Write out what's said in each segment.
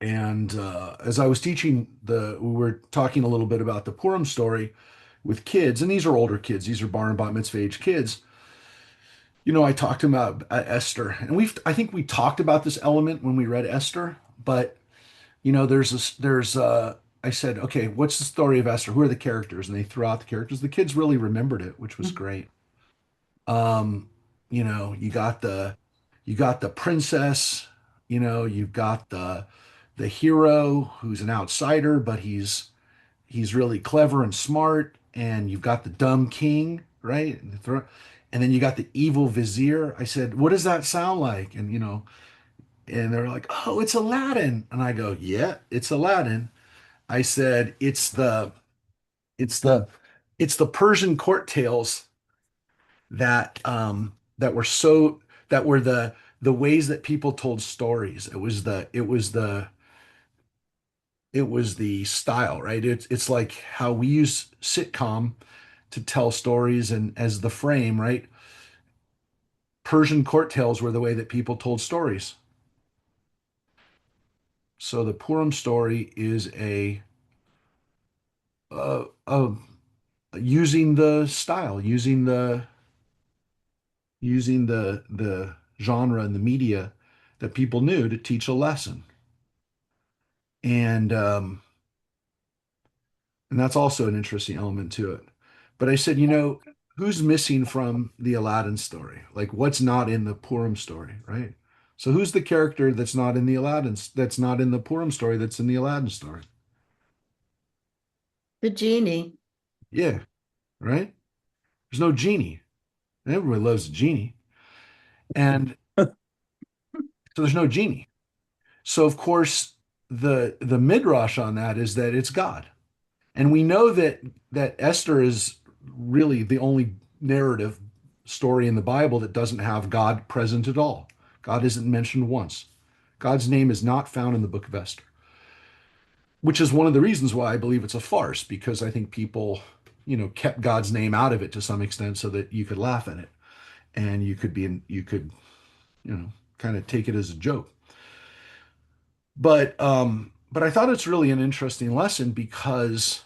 And as I was teaching we were talking a little bit about the Purim story with kids, and these are older kids, these are bar and bat mitzvah age kids. I talked to them about Esther, and I think we talked about this element when we read Esther, but I said, okay, what's the story of Esther? Who are the characters? And they threw out the characters. The kids really remembered it, which was great. Um, you got the princess, you've got the hero who's an outsider, but he's really clever and smart, and you've got the dumb king, right? And then you got the evil vizier. I said, what does that sound like? And they're like, oh, it's Aladdin. And I go, yeah, it's Aladdin. I said, it's the it's the Persian court tales that were the ways that people told stories. It was the style, right? It's like how we use sitcom to tell stories and as the frame, right? Persian court tales were the way that people told stories. So the Purim story is a using the style, using the genre and the media that people knew to teach a lesson. And and that's also an interesting element to it. But I said, who's missing from the Aladdin story? Like what's not in the Purim story, right? So who's the character that's not in the Purim story that's in the Aladdin story? The genie. Yeah, right? There's no genie. Everybody loves a genie. And so there's no genie. So of course the midrash on that is that it's God. And we know that Esther is really the only narrative story in the Bible that doesn't have God present at all. God isn't mentioned once. God's name is not found in the book of Esther, which is one of the reasons why I believe it's a farce, because I think people, kept God's name out of it to some extent so that you could laugh at it and you could, kind of take it as a joke. But I thought it's really an interesting lesson because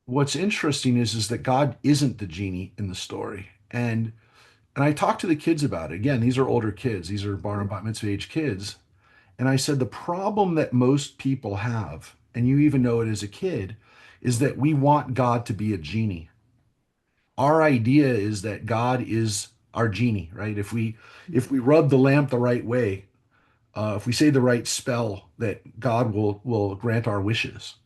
what's interesting is that God isn't the genie in the story. And I talked to the kids about it. Again, these are older kids. These are bar and bat mitzvah age kids. And I said the problem that most people have, and you even know it as a kid, is that we want God to be a genie. Our idea is that God is our genie, right? If we rub the lamp the right way, if we say the right spell, that God will grant our wishes.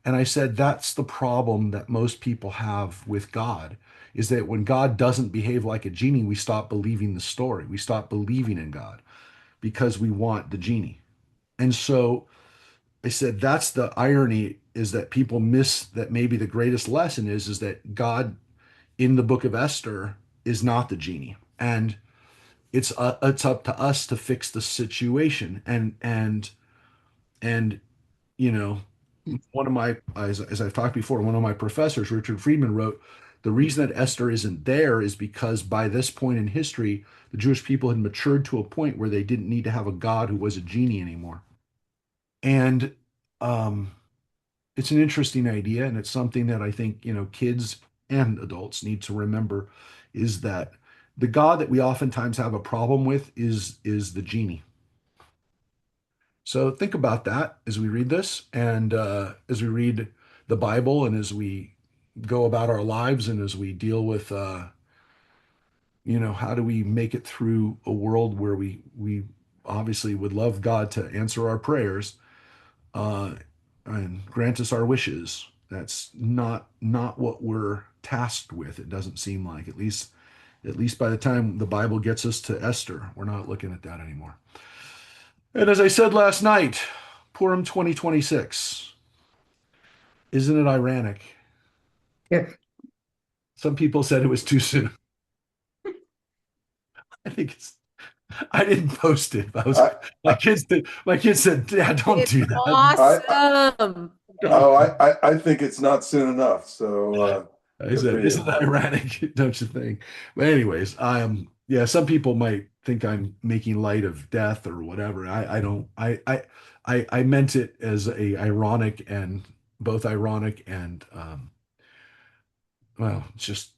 And I said, that's the problem that most people have with God, is that when God doesn't behave like a genie, we stop believing the story. We stop believing in God because we want the genie. And so I said, that's the irony, is that people miss that maybe the greatest lesson is that God in the book of Esther is not the genie. And it's up to us to fix the situation. And you know, one of my, as I've talked before, one of my professors, Richard Friedman, wrote, the reason that Esther isn't there is because by this point in history, the Jewish people had matured to a point where they didn't need to have a God who was a genie anymore. And um, it's an interesting idea, and it's something that I think, kids and adults need to remember, is that the God that we oftentimes have a problem with is the genie. So think about that as we read this, and as we read the Bible, and as we go about our lives, and as we deal with, how do we make it through a world where we obviously would love God to answer our prayers, uh, and grant us our wishes. That's not what we're tasked with. It doesn't seem like, at least by the time the Bible gets us to Esther, we're not looking at that anymore. And as I said last night, Purim 2026. Isn't it ironic? Yeah. Some people said it was too soon. I think I didn't post it, but I, my kids did. My kids said, "Dad, don't It's do that. I, awesome. Don't." oh, I think it's not soon enough. So I good said, for "Isn't you. that ironic? Don't you think?" But anyways, Yeah, some people might think I'm making light of death or whatever. I don't. I meant it as a ironic and both ironic and well, it's just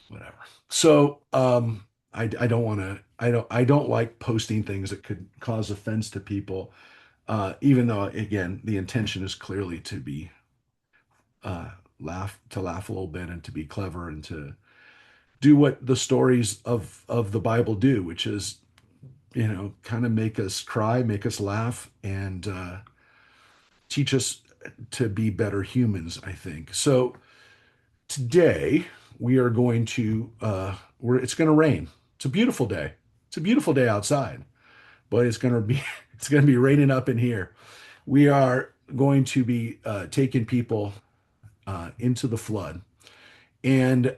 whatever. So I don't want to. I don't like posting things that could cause offense to people. Even though again the intention is clearly to be uh, laugh a little bit and to be clever and to do what the stories of the Bible do, which is kind of make us cry, make us laugh, and teach us to be better humans, I think. So today we are going to it's going to rain. It's a beautiful day. It's a beautiful day outside, but it's going to be it's going to be raining up in here. We are going to be taking people into the flood, and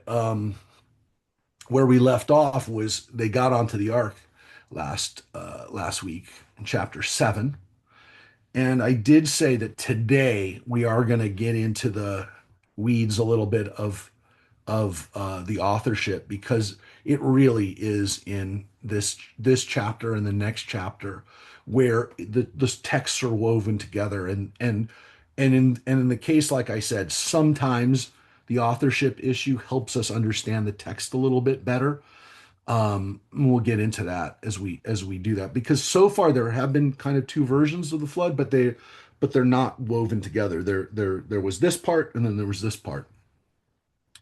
where we left off was they got onto the ark last week in chapter 7. And I did say that today we are going to get into the weeds a little bit of the authorship, because it really is in this chapter and the next chapter where the texts are woven together, and in the case, like I said, sometimes the authorship issue helps us understand the text a little bit better. We'll get into that as we do that, because so far there have been kind of two versions of the flood, but they're not woven together. There was this part and then there was this part.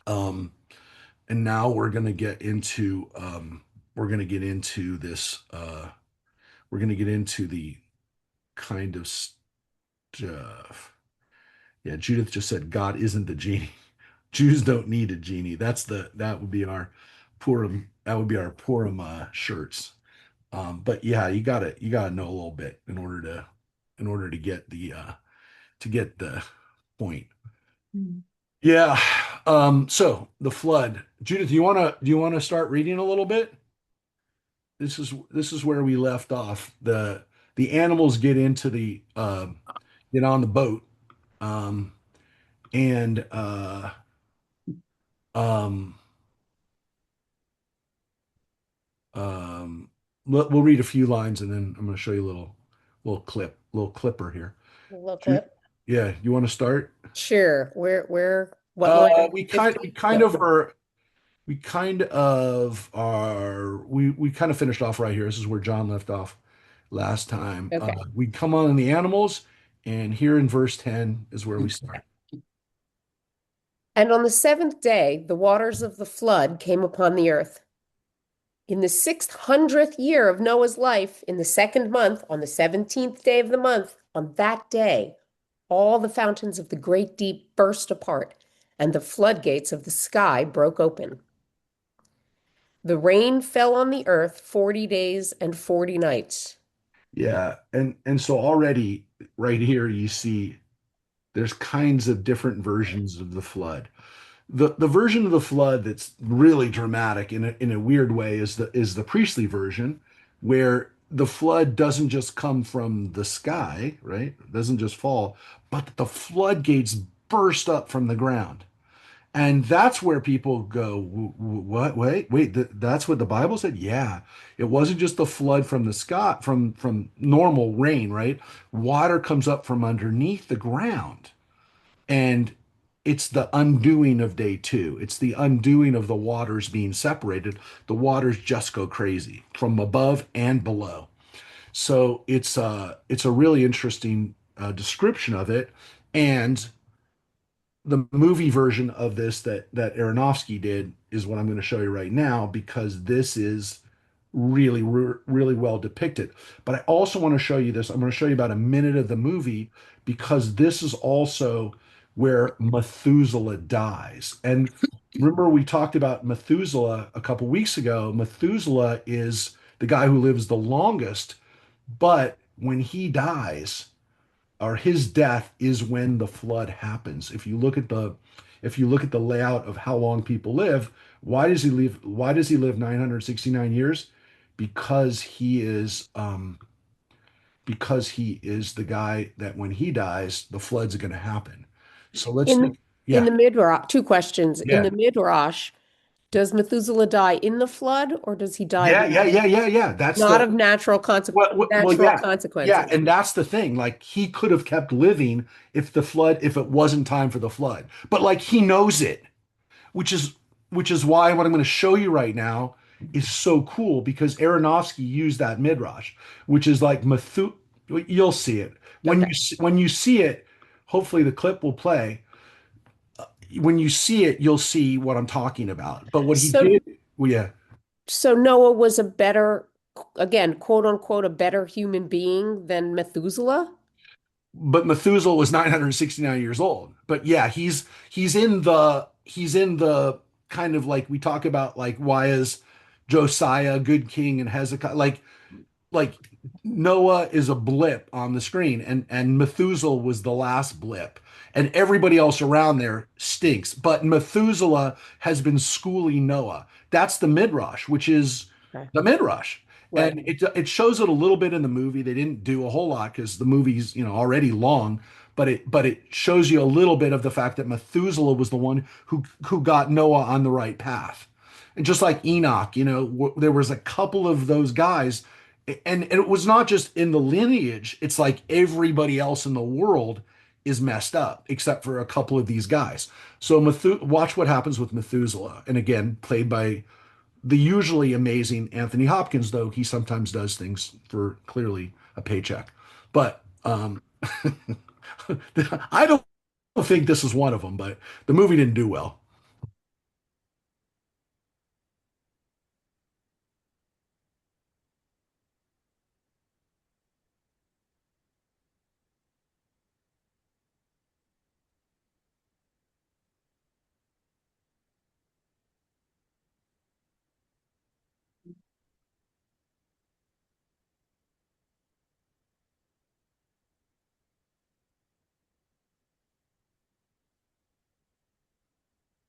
Um, and now we're gonna get into this we're gonna get into the kind of stuff. Yeah, Judith just said God isn't the genie. Jews don't need a genie. That would be our Purim shirts. But yeah, you gotta know a little bit in order to get the point. Mm. Yeah. So the flood. Judith, do you wanna start reading a little bit? This is where we left off. The animals get on the boat, um, and um, um, we'll read a few lines and then I'm going to show you a little clipper here. Little Ju- clip. Yeah, you want to start? Sure. What we're We fifteen. kind we kind of are we kind of finished off right here. This is where John left off last time. Okay. We come on the animals, and here in verse 10 is where we start. And on the seventh day, the waters of the flood came upon the earth. In the 600th year of Noah's life, in the second month, on the 17th day of the month, on that day, all the fountains of the great deep burst apart, and the floodgates of the sky broke open. The rain fell on the earth 40 days and 40 nights. Yeah, and so already right here you see there's kinds of different versions of the flood. The version of the flood that's really dramatic in a weird way is the priestly version, where the flood doesn't just come from the sky, right? It doesn't just fall, but the floodgates burst up from the ground. And that's where people go, What? Wait, that's what the Bible said? Yeah. It wasn't just the flood from the sky, from normal rain, right? Water comes up from underneath the ground. And it's the undoing of day two. It's the undoing of the waters being separated. The waters just go crazy from above and below. So it's a really interesting description of it. And the movie version of this that Aronofsky did is what I'm going to show you right now, because this is really well depicted. But I also want to show you this. I'm going to show you about a minute of the movie, because this is also where Methuselah dies. And remember, we talked about Methuselah a couple weeks ago. Methuselah is the guy who lives the longest, but when he dies, or his death is when the flood happens. If you look at the layout of how long people live, why does he live 969 years? Because he is the guy that when he dies, the floods are going to happen. So let's In think. in Yeah. the Midrash, two questions. In Yeah. the Midrash, Does Methuselah die in the flood or does he die Yeah. That's not the of natural yeah, yeah, consequences? and that's the thing. Like he could have kept living if it wasn't time for the flood. But like he knows it, which is which is why what I'm going to show you right now is so cool because Aronofsky used that midrash, which is like You'll see it Okay. when you see it. Hopefully, the clip will play. When you see it, you'll see what I'm talking about. But what he So did, well, yeah. so Noah was a better, again, quote unquote, a better human being than Methuselah? But Methuselah was 969 years old. But yeah, he's in the kind of like we talk about like why is Josiah a good king and Hezekiah like Noah is a blip on the screen and Methuselah was the last blip and everybody else around there stinks but Methuselah has been schooling Noah. That's the midrash, which is Okay. the midrash. Right. And it shows it a little bit in the movie. They didn't do a whole lot because the movie's, already long, but it shows you a little bit of the fact that Methuselah was the one who got Noah on the right path. And just like Enoch, there was a couple of those guys and it was not just in the lineage, it's like everybody else in the world is messed up except for a couple of these guys. So watch what happens with Methuselah. And again, played by the usually amazing Anthony Hopkins, though he sometimes does things for clearly a paycheck. But I don't think this is one of them, but the movie didn't do well.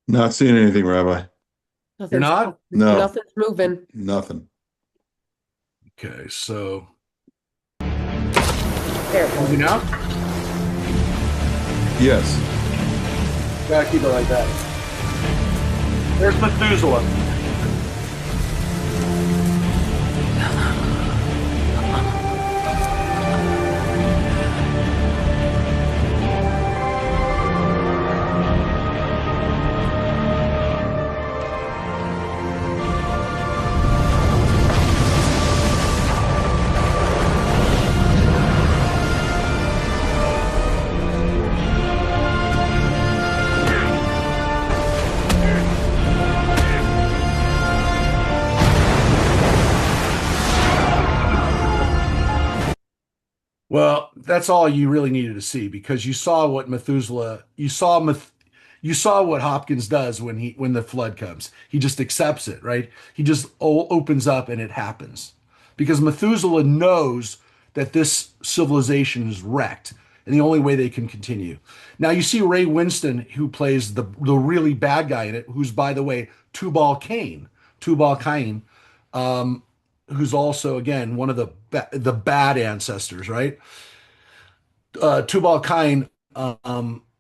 Not seeing anything, Rabbi. You're Nothing's not? No, nothing's moving. nothing. Okay, so There it moving goes. out. Yes. Gotta keep it like that. There's Methuselah. Well, that's all you really needed to see because you saw what you saw what Hopkins does when the flood comes. He just accepts it, right? He just opens up and it happens. Because Methuselah knows that this civilization is wrecked and the only way they can continue. Now you see Ray Winston who plays the really bad guy in it, who's by the way Tubal Cain. Tubal Cain, who's also again one of the bad ancestors, right? Tubal Cain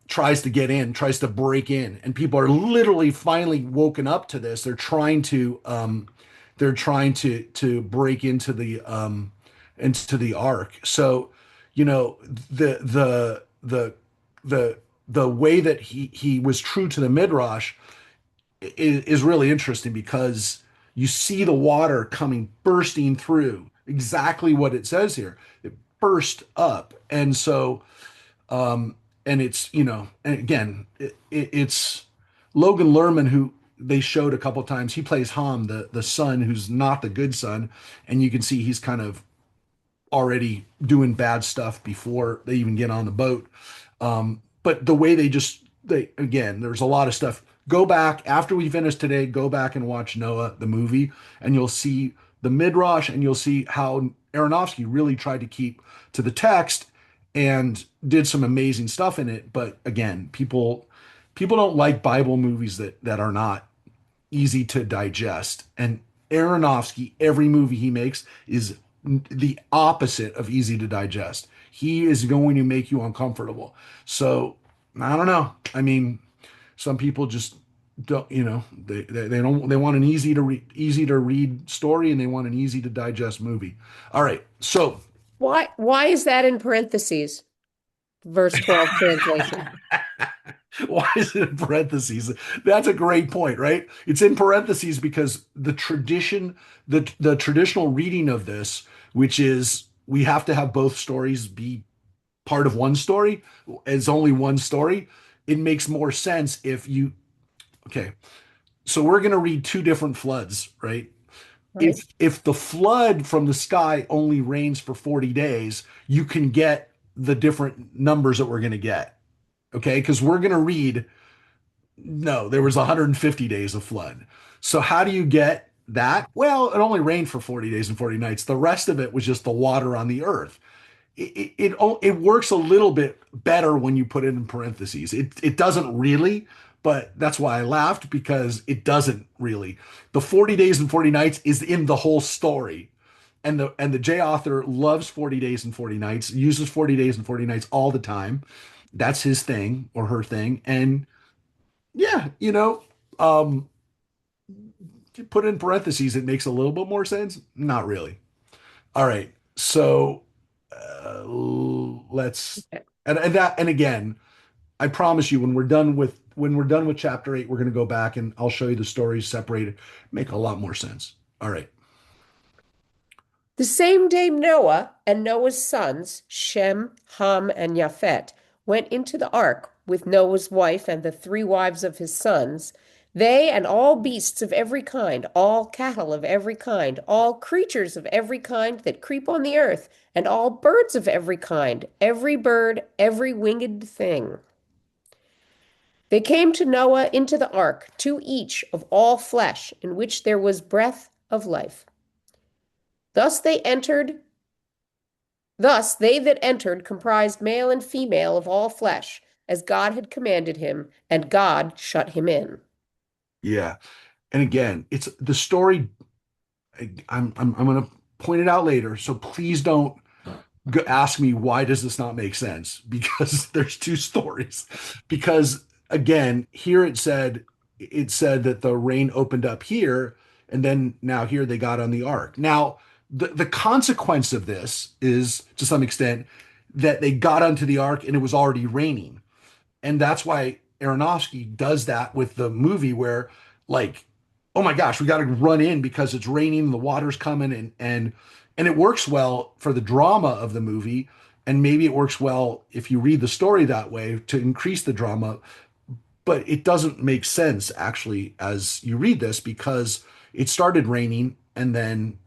tries to get in, tries to break in, and people are literally finally woken up to this. They're trying to break into the ark. So, you know, the way that he was true to the midrash is really interesting because you see the water coming bursting through exactly what it says here. It burst up. And so, and it's, and again, it's Logan Lerman, who they showed a couple times. He plays Ham, the son who's not the good son. And you can see he's kind of already doing bad stuff before they even get on the boat. But the way they again, there's a lot of stuff. Go back after we finish today, go back and watch Noah, the movie, and you'll see the midrash and you'll see how Aronofsky really tried to keep to the text and did some amazing stuff in it. But again, people don't like Bible movies that are not easy to digest. And Aronofsky, every movie he makes is the opposite of easy to digest. He is going to make you uncomfortable. So I don't know. I mean, some people just don't, they don't, they want an easy to read story, and they want an easy to digest movie. All right. So Why is that in parentheses? Verse 12 translation. why is it in parentheses? That's a great point, right? It's in parentheses because the traditional reading of this, which is we have to have both stories be part of one story, is only one story. It makes more sense if you, okay. So we're going to read two different floods, right? Right? If the flood from the sky only rains for 40 days, you can get the different numbers that we're going to get. Okay? Because we're going to read, no, there was 150 days of flood. So how do you get that? Well, it only rained for 40 days and 40 nights. The rest of it was just the water on the earth. It works a little bit better when you put it in parentheses. It doesn't really, but that's why I laughed, because it doesn't really. The 40 days and 40 nights is in the whole story. And the J author loves 40 days and 40 nights, uses 40 days and 40 nights all the time. That's his thing or her thing. And yeah, you put it in parentheses, it makes a little bit more sense. Not really. All right. So let's Okay. and again, I promise you, when we're done with chapter 8, we're going to go back and I'll show you the stories separated, make a lot more sense. All right. The same day Noah and Noah's sons, Shem, Ham, and Japhet, went into the ark with Noah's wife and the three wives of his sons, they and all beasts of every kind, all cattle of every kind, all creatures of every kind that creep on the earth, and all birds of every kind, every bird, every winged thing. They came to Noah into the ark, two each of all flesh, in which there was breath of life. Thus they entered Thus they that entered comprised male and female of all flesh, as God had commanded him, and God shut him in. Yeah. And again, it's the story. I'm going to point it out later. So please don't ask me why does this not make sense, because there's two stories. Because again, here it said that the rain opened up here, and then now here they got on the ark. Now the consequence of this is to some extent that they got onto the ark and it was already raining. And that's why Aronofsky does that with the movie, where, like, oh my gosh, we got to run in because it's raining, the water's coming, and it works well for the drama of the movie. And maybe it works well if you read the story that way to increase the drama, but it doesn't make sense actually as you read this, because it started raining and then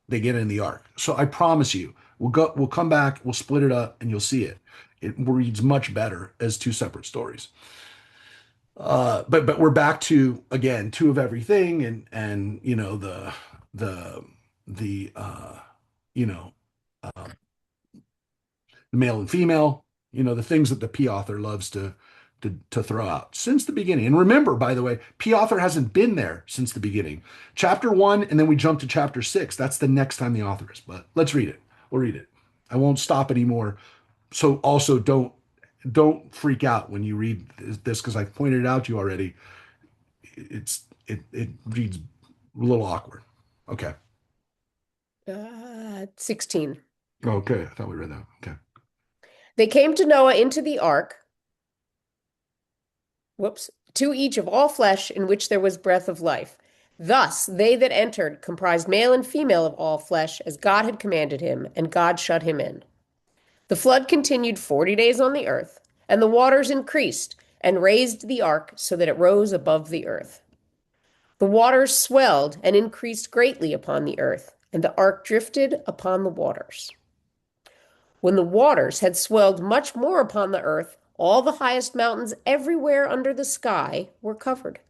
they get in the ark. So I promise you, we'll come back, we'll split it up, and you'll see it. It reads much better as two separate stories. But we're back to, again, two of everything, and the the you know uh, the male and female, the things that the P author loves to throw out since the beginning. And remember, by the way, P author hasn't been there since the beginning. Chapter 1, and then we jump to chapter 6. That's the next time the author is. But let's read it. We'll read it. I won't stop anymore. So also don't freak out when you read this, because I pointed it out to you already. It reads a little awkward. Okay. 16. Okay. I thought we read that. Okay. They came to Noah into the ark, two each of all flesh, in which there was breath of life. Thus they that entered comprised male and female of all flesh, as God had commanded him, and God shut him in. The flood continued 40 days on the earth, and the waters increased and raised the ark so that it rose above the earth. The waters swelled and increased greatly upon the earth, and the ark drifted upon the waters. When the waters had swelled much more upon the earth, all the highest mountains everywhere under the sky were covered.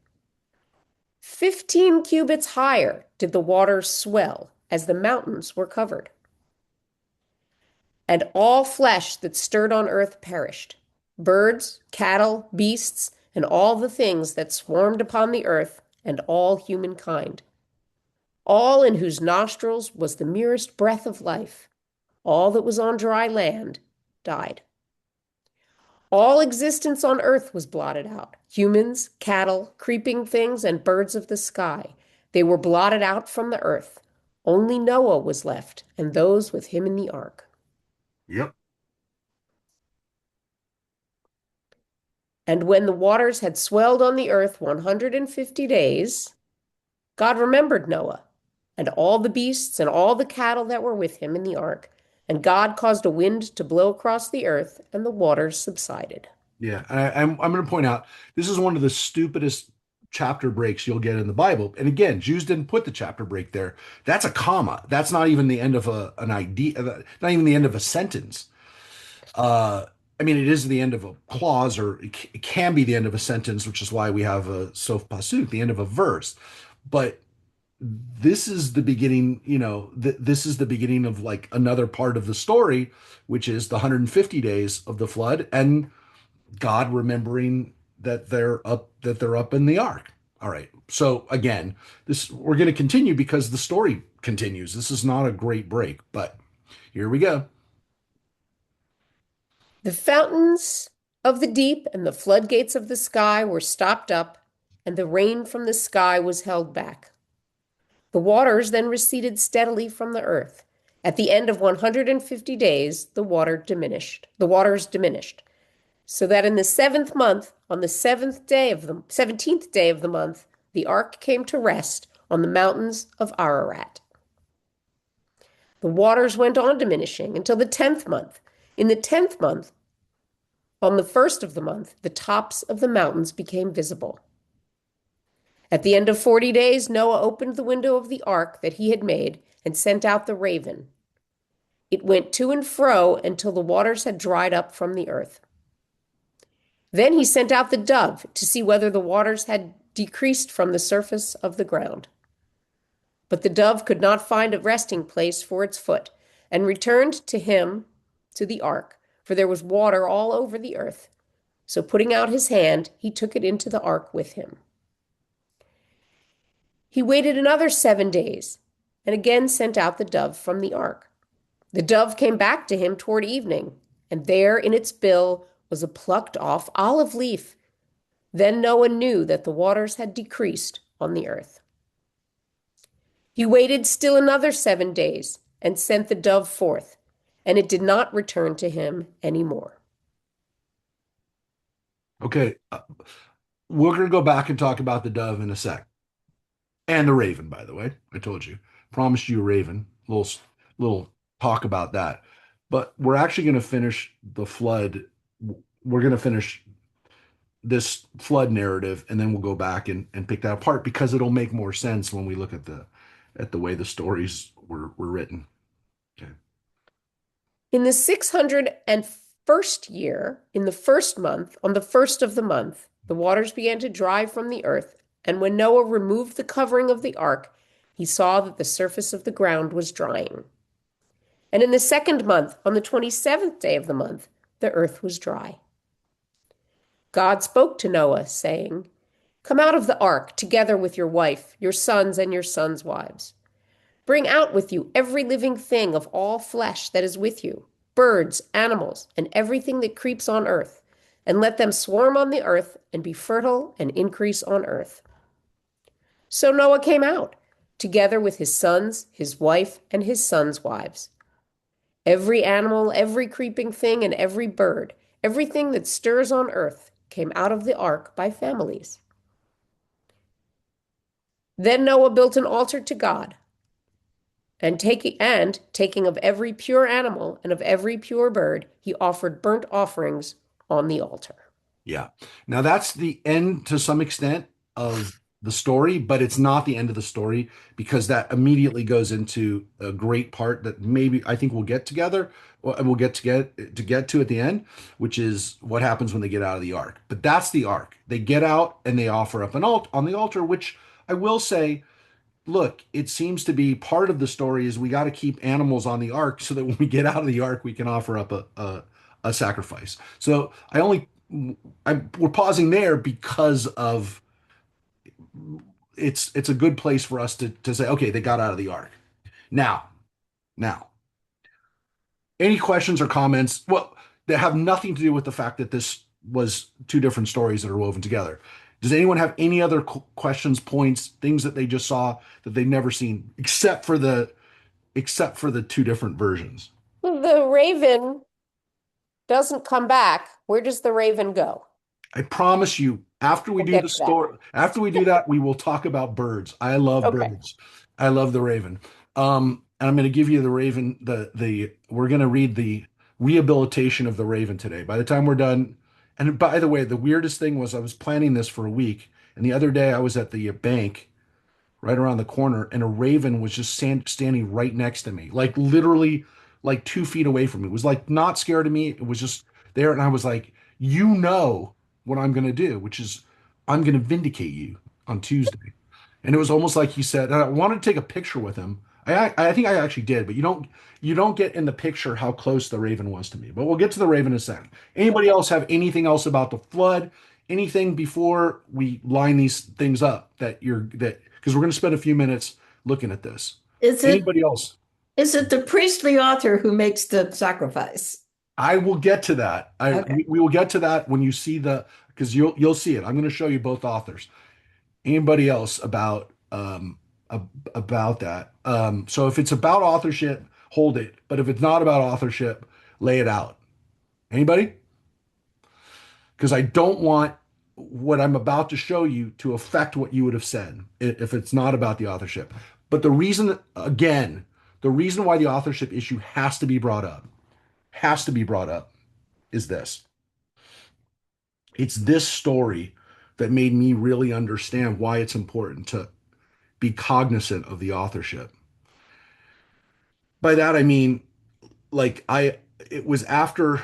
15 cubits higher did the waters swell as the mountains were covered. And all flesh that stirred on earth perished, birds, cattle, beasts, and all the things that swarmed upon the earth, and all humankind. All in whose nostrils was the merest breath of life, all that was on dry land, died. All existence on earth was blotted out. Humans, cattle, creeping things, and birds of the sky. They were blotted out from the earth. Only Noah was left, and those with him in the ark. Yep. And when the waters had swelled on the earth 150 days, God remembered Noah and all the beasts and all the cattle that were with him in the ark. And God caused a wind to blow across the earth, and the waters subsided. Yeah. I'm going to point out this is one of the stupidest chapter breaks you'll get in the Bible. And again, Jews didn't put the chapter break there. That's a comma. That's not even the end of an idea, not even the end of a sentence. Uh, I mean, it is the end of a clause, or it can be the end of a sentence, which is why we have a sof pasuk, the end of a verse. But this is the beginning, this is the beginning of like another part of the story, which is the 150 days of the flood and God remembering that they're up in the ark. All right. So again, this we're going to continue because the story continues. This is not a great break, but here we go. The fountains of the deep and the floodgates of the sky were stopped up, and the rain from the sky was held back. The waters then receded steadily from the earth. At the end of 150 days, the waters diminished, so that in the seventh month, on the 17th day of the month, the ark came to rest on the mountains of Ararat. The waters went on diminishing until the 10th month. In the 10th month, on the first of the month, the tops of the mountains became visible. At the end of 40 days, Noah opened the window of the ark that he had made and sent out the raven. It went to and fro until the waters had dried up from the earth. Then he sent out the dove to see whether the waters had decreased from the surface of the ground. But the dove could not find a resting place for its foot, and returned to him to the ark, for there was water all over the earth. So putting out his hand, he took it into the ark with him. He waited another 7 days, and again sent out the dove from the ark. The dove came back to him toward evening, and there in its bill was a plucked off olive leaf. Then Noah knew that the waters had decreased on the earth. He waited still another 7 days and sent the dove forth, and it did not return to him any more. Okay. We're going to go back and talk about the dove in a sec. And the raven, by the way. I told you. Promised you a raven. Little talk about that. But we're actually going to finish the flood. We're going to finish this flood narrative, and then we'll go back and pick that apart because it'll make more sense when we look at the way the stories were written. Okay. In the 601st year, in the first month, on the first of the month, the waters began to dry from the earth, and when Noah removed the covering of the ark, he saw that the surface of the ground was drying. And in the second month, on the 27th day of the month, the earth was dry. God spoke to Noah, saying, "Come out of the ark, together with your wife, your sons, and your sons' wives. Bring out with you every living thing of all flesh that is with you, birds, animals, and everything that creeps on earth, and let them swarm on the earth and be fertile and increase on earth." So Noah came out, together with his sons, his wife, and his sons' wives. Every animal, every creeping thing, and every bird, everything that stirs on earth, came out of the ark by families. Then Noah built an altar to God, and taking of every pure animal and of every pure bird, he offered burnt offerings on the altar. Yeah. Now that's the end to some extent of the story, but it's not the end of the story because that immediately goes into a great part that maybe I think we'll get together or we'll get to at the end, which is what happens when they get out of the ark. But that's the ark. They get out and they offer up an alt on the altar, which I will say, look, it seems to be part of the story is we got to keep animals on the ark so that when we get out of the ark, we can offer up a sacrifice. So we're pausing there because of it's a good place for us to say, okay, they got out of the ark. Now, any questions or comments? Well, that have nothing to do with the fact that this was two different stories that are woven together. Does anyone have any other questions, points, things that they just saw that they've never seen, except for the two different versions? The raven doesn't come back. Where does the raven go? I promise you, after we We'll do the get to that. story, after we do that, we will talk about birds. I love Okay. birds. I love the Raven. And I'm going to give you the Raven. The we're going to read the rehabilitation of the Raven today. By the time we're done, and by the way, the weirdest thing was I was planning this for a week, and the other day I was at the bank right around the corner, and a raven was just standing right next to me, like literally like 2 feet away from me. It was like not scared of me. It was just there, and I was like, you know what I'm gonna do, which is I'm gonna vindicate you on Tuesday. And it was almost like he said, and I wanted to take a picture with him. I think I actually did, but you don't get in the picture how close the raven was to me. But we'll get to the raven in a second. Anybody Okay. else have anything else about the flood? Anything before we line these things up that because we're going to spend a few minutes looking at this. Is it Anybody else? is it the priestly author who makes the sacrifice? I will get to that. Okay. We will get to that when you see the because you'll see it. I'm going to show you both authors. Anybody else about that? So if it's about authorship, hold it. But if it's not about authorship, lay it out. Anybody? Because I don't want what I'm about to show you to affect what you would have said if it's not about the authorship. But the reason, again, the reason why the authorship issue has to be brought up, is this. It's this story that made me really understand why it's important to be cognizant of the authorship. By that, I mean, it was after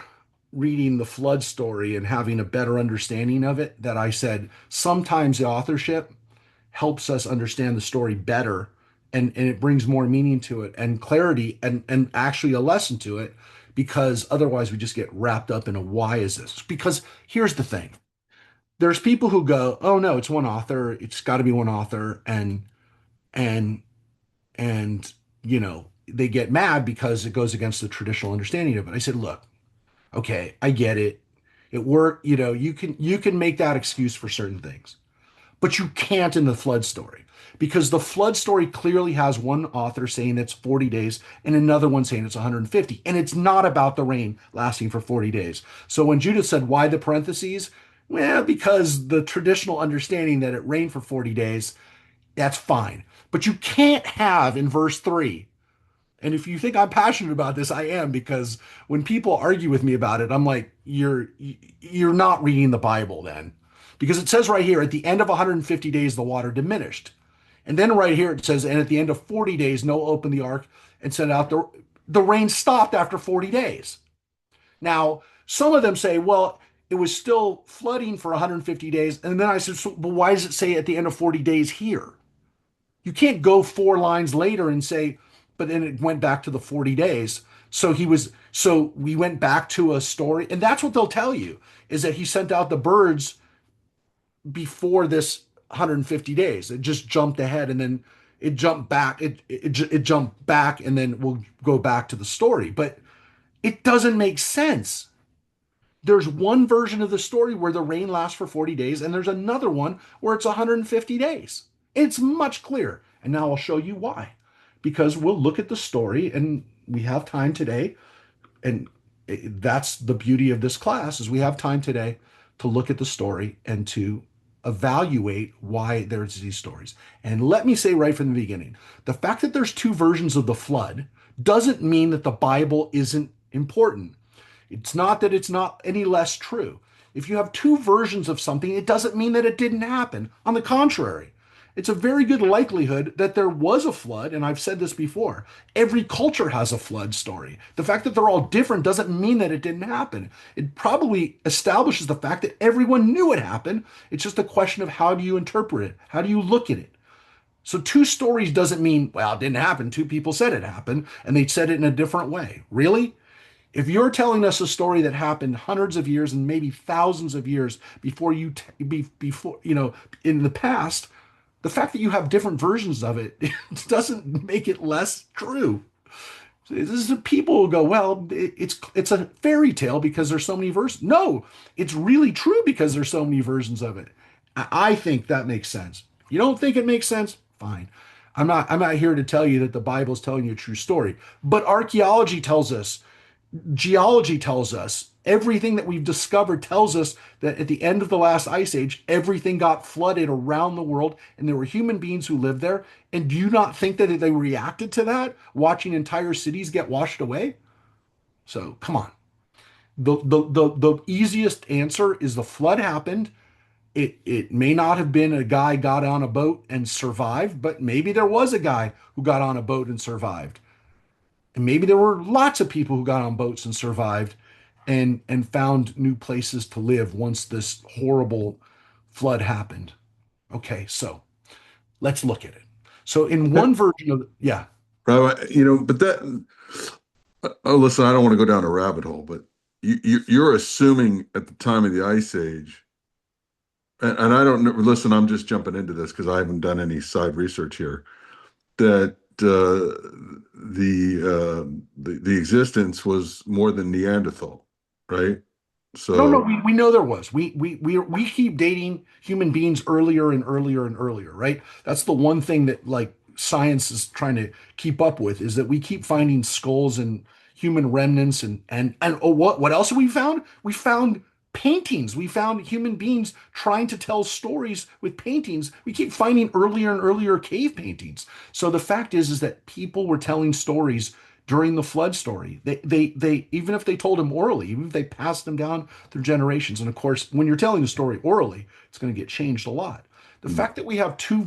reading the flood story and having a better understanding of it that I said sometimes the authorship helps us understand the story better, and it brings more meaning to it and clarity and actually a lesson to it, because otherwise we just get wrapped up in a why is this? Because here's the thing. There's people who go, "Oh no, it's one author. It's got to be one author." And and they get mad because it goes against the traditional understanding of it. I said, "Look, okay, I get it. It worked, you can make that excuse for certain things. But you can't in the flood story, because the flood story clearly has one author saying it's 40 days and another one saying it's 150. And it's not about the rain lasting for 40 days. So when Judith said, why the parentheses? Well, because the traditional understanding that it rained for 40 days, that's fine. But you can't have in verse 3. And if you think I'm passionate about this, I am, because when people argue with me about it, I'm like, you're not reading the Bible then. Because it says right here, at the end of 150 days, the water diminished. And then right here it says, and at the end of 40 days, Noah opened the ark and sent out the rain stopped after 40 days. Now, some of them say, well, it was still flooding for 150 days. And then I said, so, but why does it say at the end of 40 days here? You can't go 4 lines later and say, but then it went back to the 40 days. So we went back to a story. And that's what they'll tell you, is that he sent out the birds before this 150 days. It just jumped ahead, and then it jumped back. It jumped back, and then we'll go back to the story. But it doesn't make sense. There's one version of the story where the rain lasts for 40 days, and there's another one where it's 150 days. It's much clearer. And now I'll show you why. Because we'll look at the story, and we have time today. And that's the beauty of this class, is we have time today to look at the story and to evaluate why there's these stories. And let me say right from the beginning, the fact that there's two versions of the flood doesn't mean that the Bible isn't important. It's not that it's not any less true. If you have two versions of something, it doesn't mean that it didn't happen. On the contrary, it's a very good likelihood that there was a flood, and I've said this before. Every culture has a flood story. The fact that they're all different doesn't mean that it didn't happen. It probably establishes the fact that everyone knew it happened. It's just a question of how do you interpret it? How do you look at it? So two stories doesn't mean, well, it didn't happen. Two people said it happened, and they said it in a different way. Really? If you're telling us a story that happened hundreds of years and maybe thousands of years before in the past, the fact that you have different versions of it, it doesn't make it less true. This is people who go, well, it's a fairy tale because there's so many versions. No, it's really true because there's so many versions of it. I think that makes sense. You don't think it makes sense? Fine. I'm not here to tell you that the Bible is telling you a true story, but archaeology tells us, geology tells us, everything that we've discovered tells us that at the end of the last ice age, everything got flooded around the world and there were human beings who lived there. And do you not think that they reacted to that, watching entire cities get washed away? So come on. The easiest answer is the flood happened. It may not have been a guy got on a boat and survived, but maybe there was a guy who got on a boat and survived. And maybe there were lots of people who got on boats and survived and found new places to live once this horrible flood happened. Okay, so let's look at it. So in one version of yeah, Right, but oh, listen, I don't want to go down a rabbit hole, but you're assuming at the time of the Ice Age, and I don't know, listen, I'm just jumping into this because I haven't done any side research here, that the existence was more than Neanderthal, right? no, So, we know there was. We keep dating human beings earlier and earlier and earlier, right? That's the one thing that like science is trying to keep up with is that we keep finding skulls and human remnants and oh, what else have we found? We found paintings. We found human beings trying to tell stories with paintings. We keep finding earlier and earlier cave paintings. So the fact is that people were telling stories during the flood story. They even if they told them orally, even if they passed them down through generations. And of course, when you're telling the story orally, it's going to get changed a lot. The fact that we have two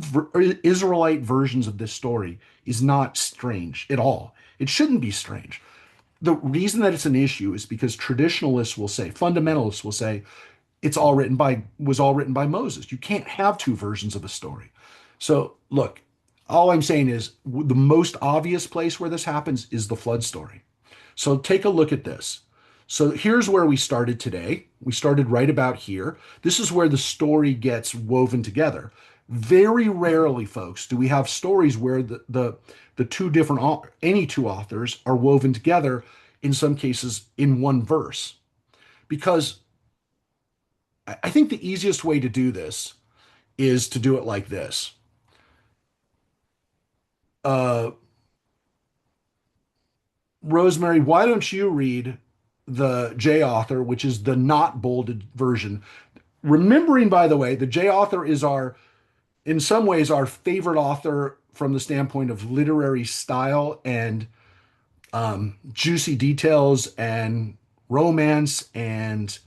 Israelite versions of this story is not strange at all. It shouldn't be strange. The reason that it's an issue is because traditionalists will say, fundamentalists will say, it's all written by was all written by Moses. You can't have two versions of a story. So look, all I'm saying is the most obvious place where this happens is the flood story. So take a look at this. So here's where we started today. We started right about here. This is where the story gets woven together. Very rarely, folks, do we have stories where the two different any two authors are woven together, in some cases in one verse. Because I think the easiest way to do this is to do it like this. Uh, Rosemary, why don't you read the J author, which is the not bolded version? Remembering, by the way, the J author is in some ways, our favorite author from the standpoint of literary style and juicy details and romance and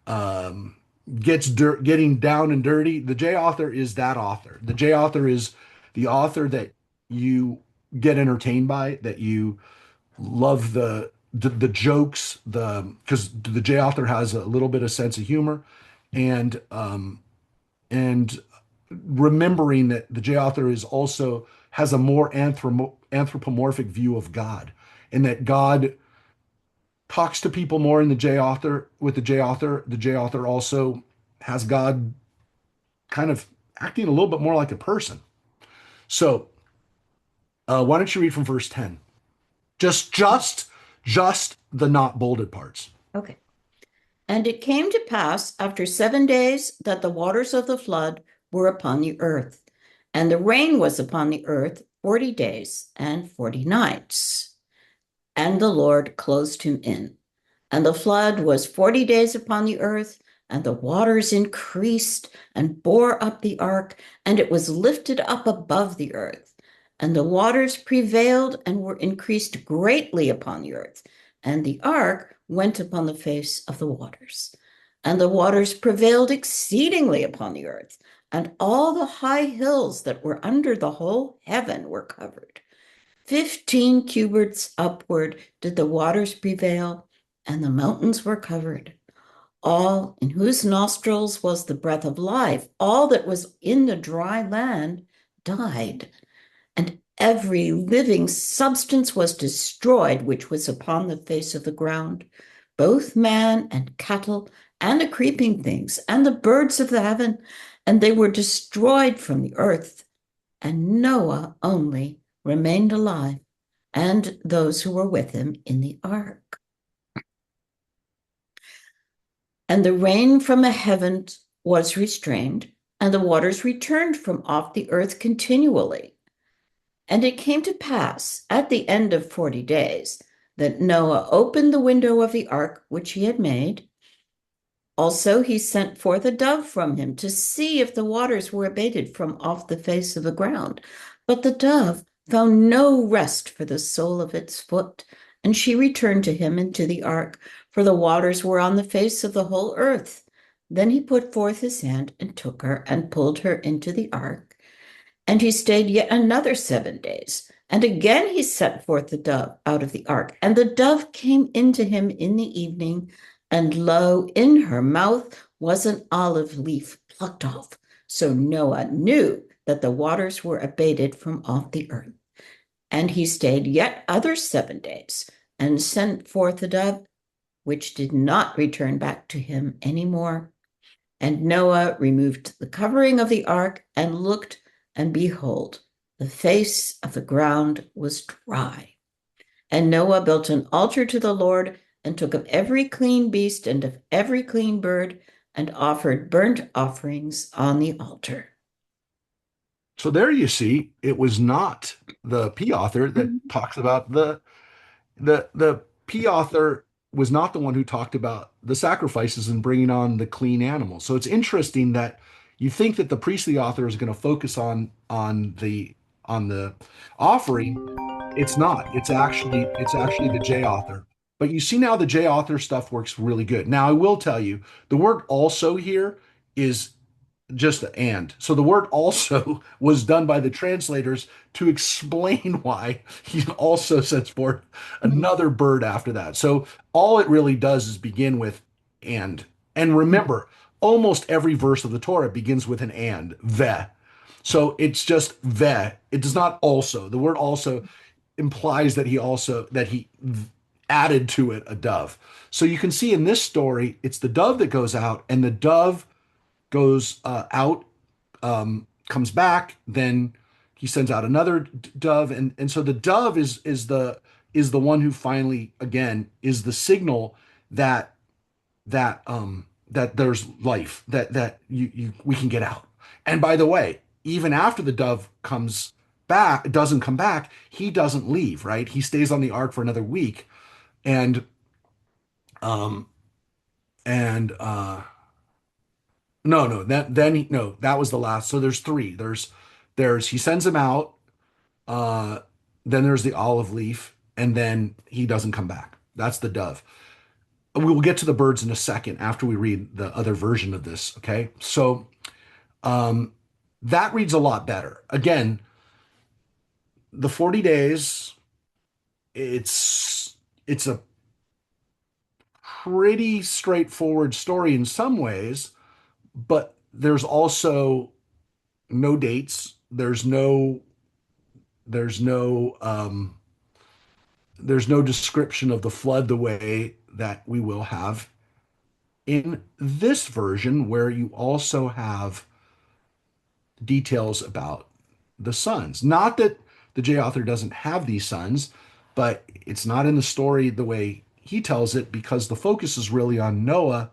um, getting down and dirty. The J author is that author. The J author is the author that you get entertained by, that you love the jokes, the because the J author has a little bit of sense of humor, and and remembering that the J author is also has a more anthropomorphic view of God, and that God talks to people more in the J author with the J author. The J author also has God kind of acting a little bit more like a person. So why don't you read from verse 10? Just the not bolded parts. Okay. And it came to pass after 7 days that the waters of the flood were upon the earth, and the rain was upon the earth 40 days and 40 nights. And the Lord closed him in. And the flood was 40 days upon the earth, and the waters increased and bore up the ark, and it was lifted up above the earth. And the waters prevailed and were increased greatly upon the earth. And the ark went upon the face of the waters. And the waters prevailed exceedingly upon the earth, and all the high hills that were under the whole heaven were covered. 15 cubits upward did the waters prevail, and the mountains were covered. All in whose nostrils was the breath of life, all that was in the dry land died, and every living substance was destroyed which was upon the face of the ground, both man and cattle, and the creeping things, and the birds of the heaven, and they were destroyed from the earth. And Noah only remained alive, and those who were with him in the ark. And the rain from the heavens was restrained, and the waters returned from off the earth continually. And it came to pass at the end of 40 days that Noah opened the window of the ark which he had made. Also, he sent forth a dove from him to see if the waters were abated from off the face of the ground. But the dove found no rest for the sole of its foot, and she returned to him into the ark, for the waters were on the face of the whole earth. Then he put forth his hand and took her and pulled her into the ark. And he stayed yet another 7 days. And again he sent forth the dove out of the ark. And the dove came into him in the evening, and lo, in her mouth was an olive leaf plucked off. So Noah knew that the waters were abated from off the earth. And he stayed yet other 7 days, and sent forth the dove, which did not return back to him any more. And Noah removed the covering of the ark and looked, and behold, the face of the ground was dry. And Noah built an altar to the Lord, and took of every clean beast and of every clean bird, and offered burnt offerings on the altar. So there you see, it was not the P author that talks about the P author was not the one who talked about the sacrifices and bringing on the clean animals. So it's interesting that you think that the priestly author is going to focus on the offering. It's not. It's actually the J author. But you see now the J author stuff works really good. Now I will tell you the word also here is just the and. So the word also was done by the translators to explain why he also sets forth another bird after that. So all it really does is begin with and. And remember, almost every verse of the Torah begins with an and, ve. So it's just ve. It does not also. The word also implies that he added to it a dove. So you can see in this story, it's the dove that goes out, and the dove goes out, comes back, then he sends out another dove, and so the dove is the one who finally again is the signal that that there's life, that you we can get out. And by the way, even after the dove comes back, doesn't come back, he doesn't leave, right? He stays on the ark for another week, and um and no, no, no, that was the last. So there's three. There's he sends him out, uh, then there's the olive leaf, and then he doesn't come back. That's the dove. We will get to the birds in a second after we read the other version of this. Okay, so um, that reads a lot better. Again, the 40 days. It's a pretty straightforward story in some ways, but there's also no dates. There's no description of the flood the way that we will have in this version, where you also have details about the sons. Not that the J author doesn't have these sons, but it's not in the story the way he tells it, because the focus is really on Noah,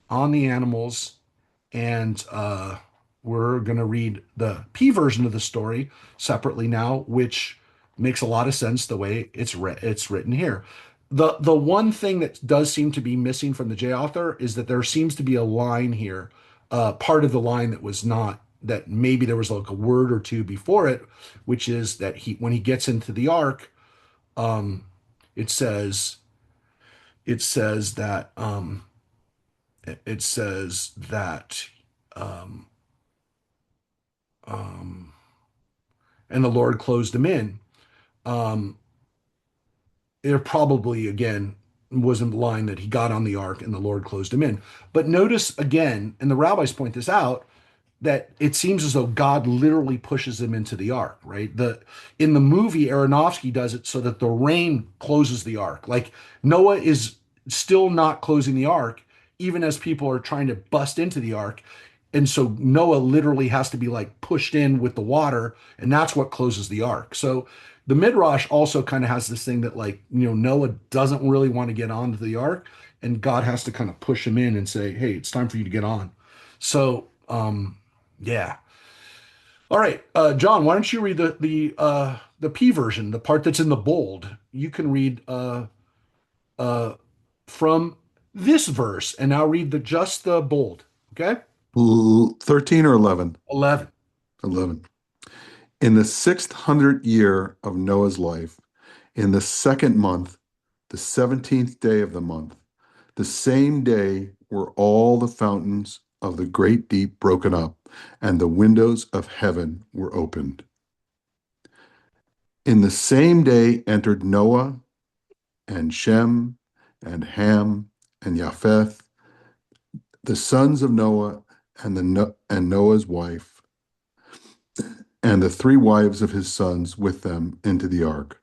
on the animals, and we're going to read the P version of the story separately now, which makes a lot of sense the way it's written here. The one thing that does seem to be missing from the J author is that there seems to be a line here, part of the line that was not, that maybe there was like a word or two before it, which is that he when he gets into the ark, um, it says it says that it says that um, um, and the Lord closed him in. Um, it probably again was in the line that he got on the ark and the Lord closed him in. But notice again, and the rabbis point this out, that it seems as though God literally pushes him into the ark, right? In the movie, Aronofsky does it so that the rain closes the ark. Like Noah is still not closing the ark, even as people are trying to bust into the ark. And so Noah literally has to be like pushed in with the water, and that's what closes the ark. So The Midrash also kind of has this thing that, like, Noah doesn't really want to get onto the ark, and God has to kind of push him in and say, "Hey, it's time for you to get on." So, yeah. All right, John, why don't you read the P version, the part that's in the bold? You can read uh from this verse, and now read just the bold. Okay, 13 or 11? 11. 11. In the 600th year of Noah's life, in the second month, the 17th day of the month, the same day were all the fountains of the great deep broken up, and the windows of heaven were opened. In the same day entered Noah and Shem and Ham and Japheth, the sons of Noah, and Noah's wife, and the three wives of his sons with them into the ark.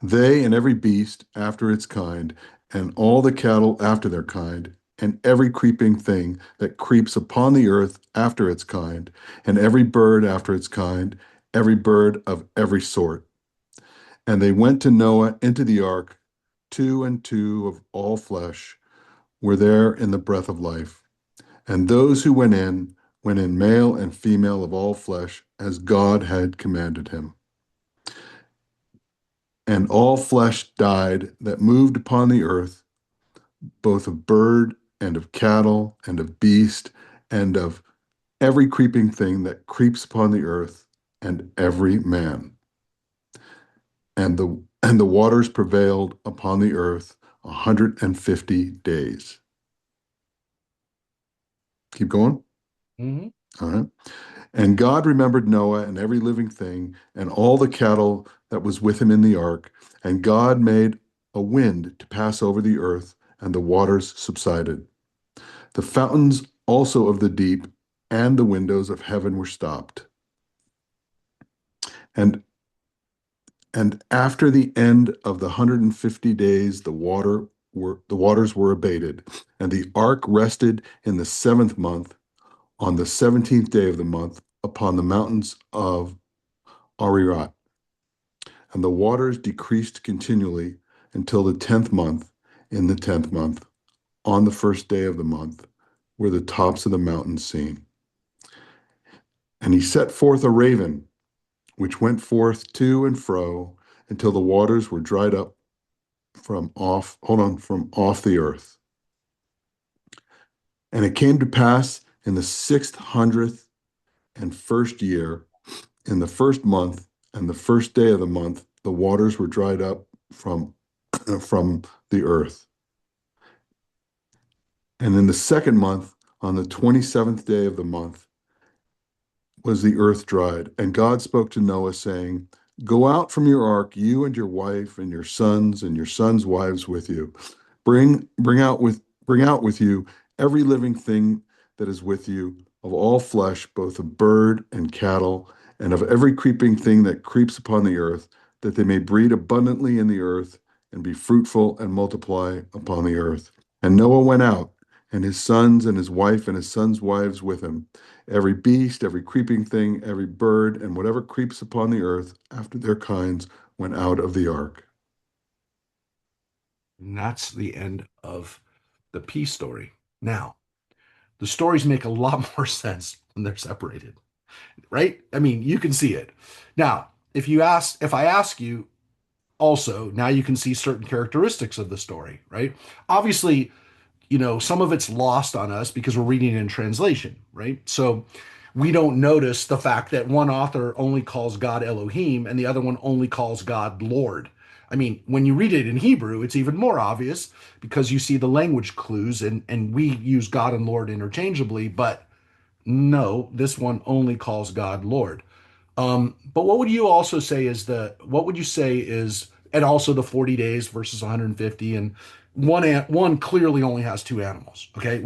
They and every beast after its kind, and all the cattle after their kind, and every creeping thing that creeps upon the earth after its kind, and every bird after its kind, every bird of every sort. And they went to Noah into the ark, two and two of all flesh were there in the breath of life. And those who went in male and female of all flesh, as God had commanded him. And all flesh died that moved upon the earth, both of bird and of cattle and of beast and of every creeping thing that creeps upon the earth, and every man. And the waters prevailed upon the earth 150 days. Keep going. Hmm. All right. And God remembered Noah and every living thing and all the cattle that was with him in the ark. And God made a wind to pass over the earth, and the waters subsided. The fountains also of the deep and the windows of heaven were stopped. And and after the end of the 150 days, the waters were abated, and the ark rested in the seventh month, on the 17th day of the month, upon the mountains of Ararat. And the waters decreased continually until the 10th month. In the 10th month, on the first day of the month, were the tops of the mountains seen. And he set forth a raven, which went forth to and fro until the waters were dried up from off the earth. And it came to pass in the 601st year, in the first month and the first day of the month, the waters were dried up from the earth. And in the second month, on the 27th day of the month, was the earth dried. And God spoke to Noah, saying, Go out from your ark, you and your wife and your sons' wives with you. Bring out with you every living thing that is with you, of all flesh, both of bird and cattle, and of every creeping thing that creeps upon the earth, that they may breed abundantly in the earth, and be fruitful and multiply upon the earth. And Noah went out, and his sons and his wife and his sons' wives with him, every beast, every creeping thing, every bird, and whatever creeps upon the earth after their kinds went out of the ark. And that's the end of the P story. Now, the stories make a lot more sense when they're separated, right? I mean, you can see it. Now, if I ask you also, now you can see certain characteristics of the story, right? Obviously, some of it's lost on us because we're reading it in translation, right? So we don't notice the fact that one author only calls God Elohim and the other one only calls God Lord. I mean, when you read it in Hebrew, it's even more obvious because you see the language clues, and we use God and Lord interchangeably, but no, this one only calls God Lord. But what would you say is, and also the 40 days versus 150, and one clearly only has two animals. Okay.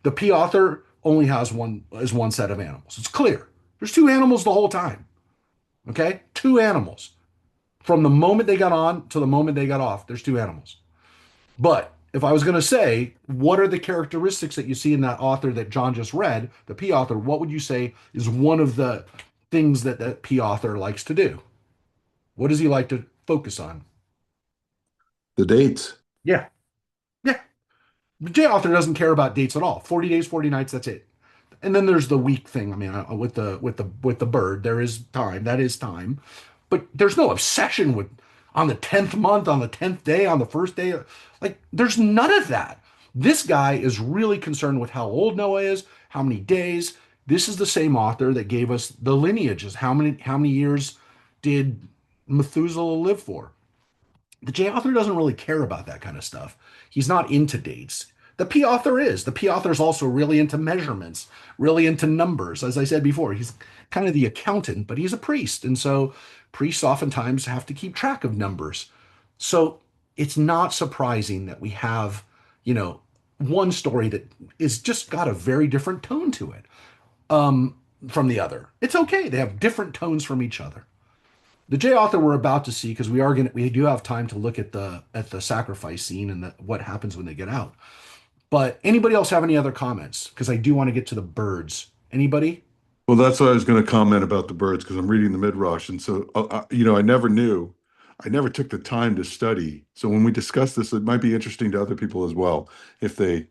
The P author only has one set of animals. It's clear. There's two animals the whole time. Okay. Two animals. From the moment they got on to the moment they got off, there's two animals. But if I was going to say, what are the characteristics that you see in that author that John just read, the P author, what would you say is one of the things that P author likes to do? What does he like to focus on? The dates. Yeah. Yeah. The J author doesn't care about dates at all. 40 days, 40 nights, that's it. And then there's the week thing. I mean, with the bird, there is time. That is time. But there's no obsession with on the 10th month, on the 10th day, on the first day. Like there's none of that. This guy is really concerned with how old Noah is, how many days. This is the same author that gave us the lineages. How many years did Methuselah live for? The J author doesn't really care about that kind of stuff. He's not into dates. The P author is. The P author is also really into measurements, really into numbers. As I said before, he's kind of the accountant, but he's a priest. And so priests oftentimes have to keep track of numbers. So it's not surprising that we have, one story that is just got a very different tone to it from the other. It's okay. They have different tones from each other. The J author we're about to see, because we do have time to look at the sacrifice scene and what happens when they get out. But anybody else have any other comments? Because I do want to get to the birds. Anybody? Well, that's what I was going to comment about the birds because I'm reading the Midrash, and so I never knew, I never took the time to study. So when we discuss this, it might be interesting to other people as well if they,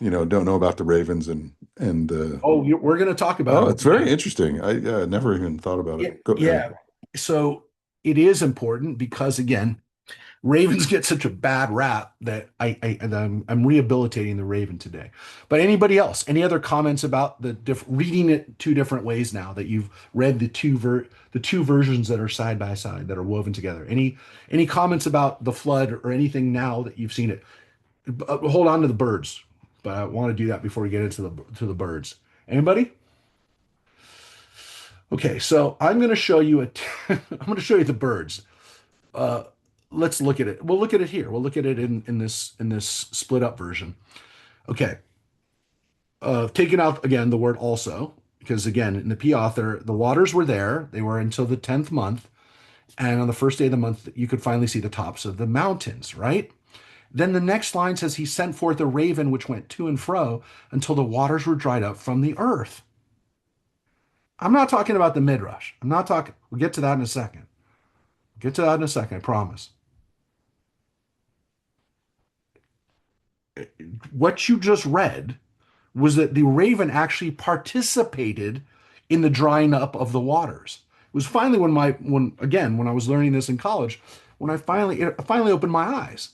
don't know about the ravens and Oh, we're going to talk about oh, it. it's very interesting. I never even thought about Yeah, it. Go ahead. yeah. So it is important because again, Ravens get such a bad rap that I'm rehabilitating the Raven today. But anybody else? Any other comments about reading it two different ways now that you've read the two versions that are side by side that are woven together? Any comments about the flood or anything now that you've seen it? Hold on to the birds, but I want to do that before we get into the birds. Anybody? Okay, so I'm going to show you I'm going to show you the birds. Uh, let's look at it. We'll look at it here. We'll look at it in this split up version. Okay. Taking out again the word also, because again, in the P author, the waters were there. They were until the 10th month. And on the first day of the month, you could finally see the tops of the mountains, right? Then the next line says, He sent forth a raven which went to and fro until the waters were dried up from the earth. I'm not talking about the midrash. I'm not talking, we'll get to that in a second. Get to that in a second, I promise. What you just read was that the raven actually participated in the drying up of the waters. It was finally when I was learning this in college, when it finally opened my eyes.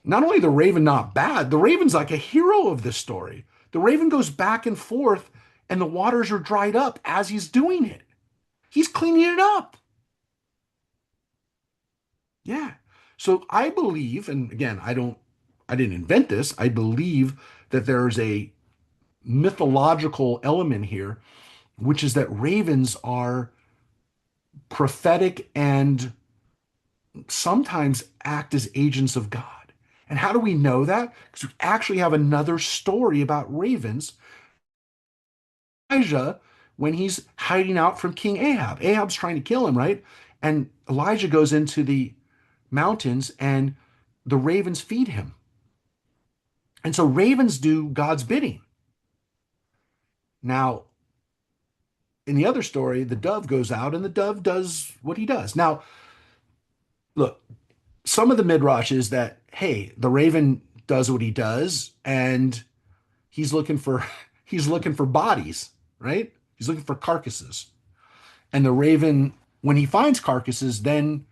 Not only the raven not bad, the raven's like a hero of this story. The raven goes back and forth and the waters are dried up as he's doing it. He's cleaning it up. Yeah. So I believe, and again, I didn't invent this. I believe that there's a mythological element here, which is that ravens are prophetic and sometimes act as agents of God. And how do we know that? Because we actually have another story about ravens. Elijah, when he's hiding out from King Ahab, Ahab's trying to kill him, right? And Elijah goes into the mountains and the ravens feed him. And so ravens do God's bidding. Now, in the other story, the dove goes out and the dove does what he does. Now, look, some of the midrash is that, hey, the raven does what he does and he's looking for he's looking for bodies, right? He's looking for carcasses. And the raven, when he finds carcasses, then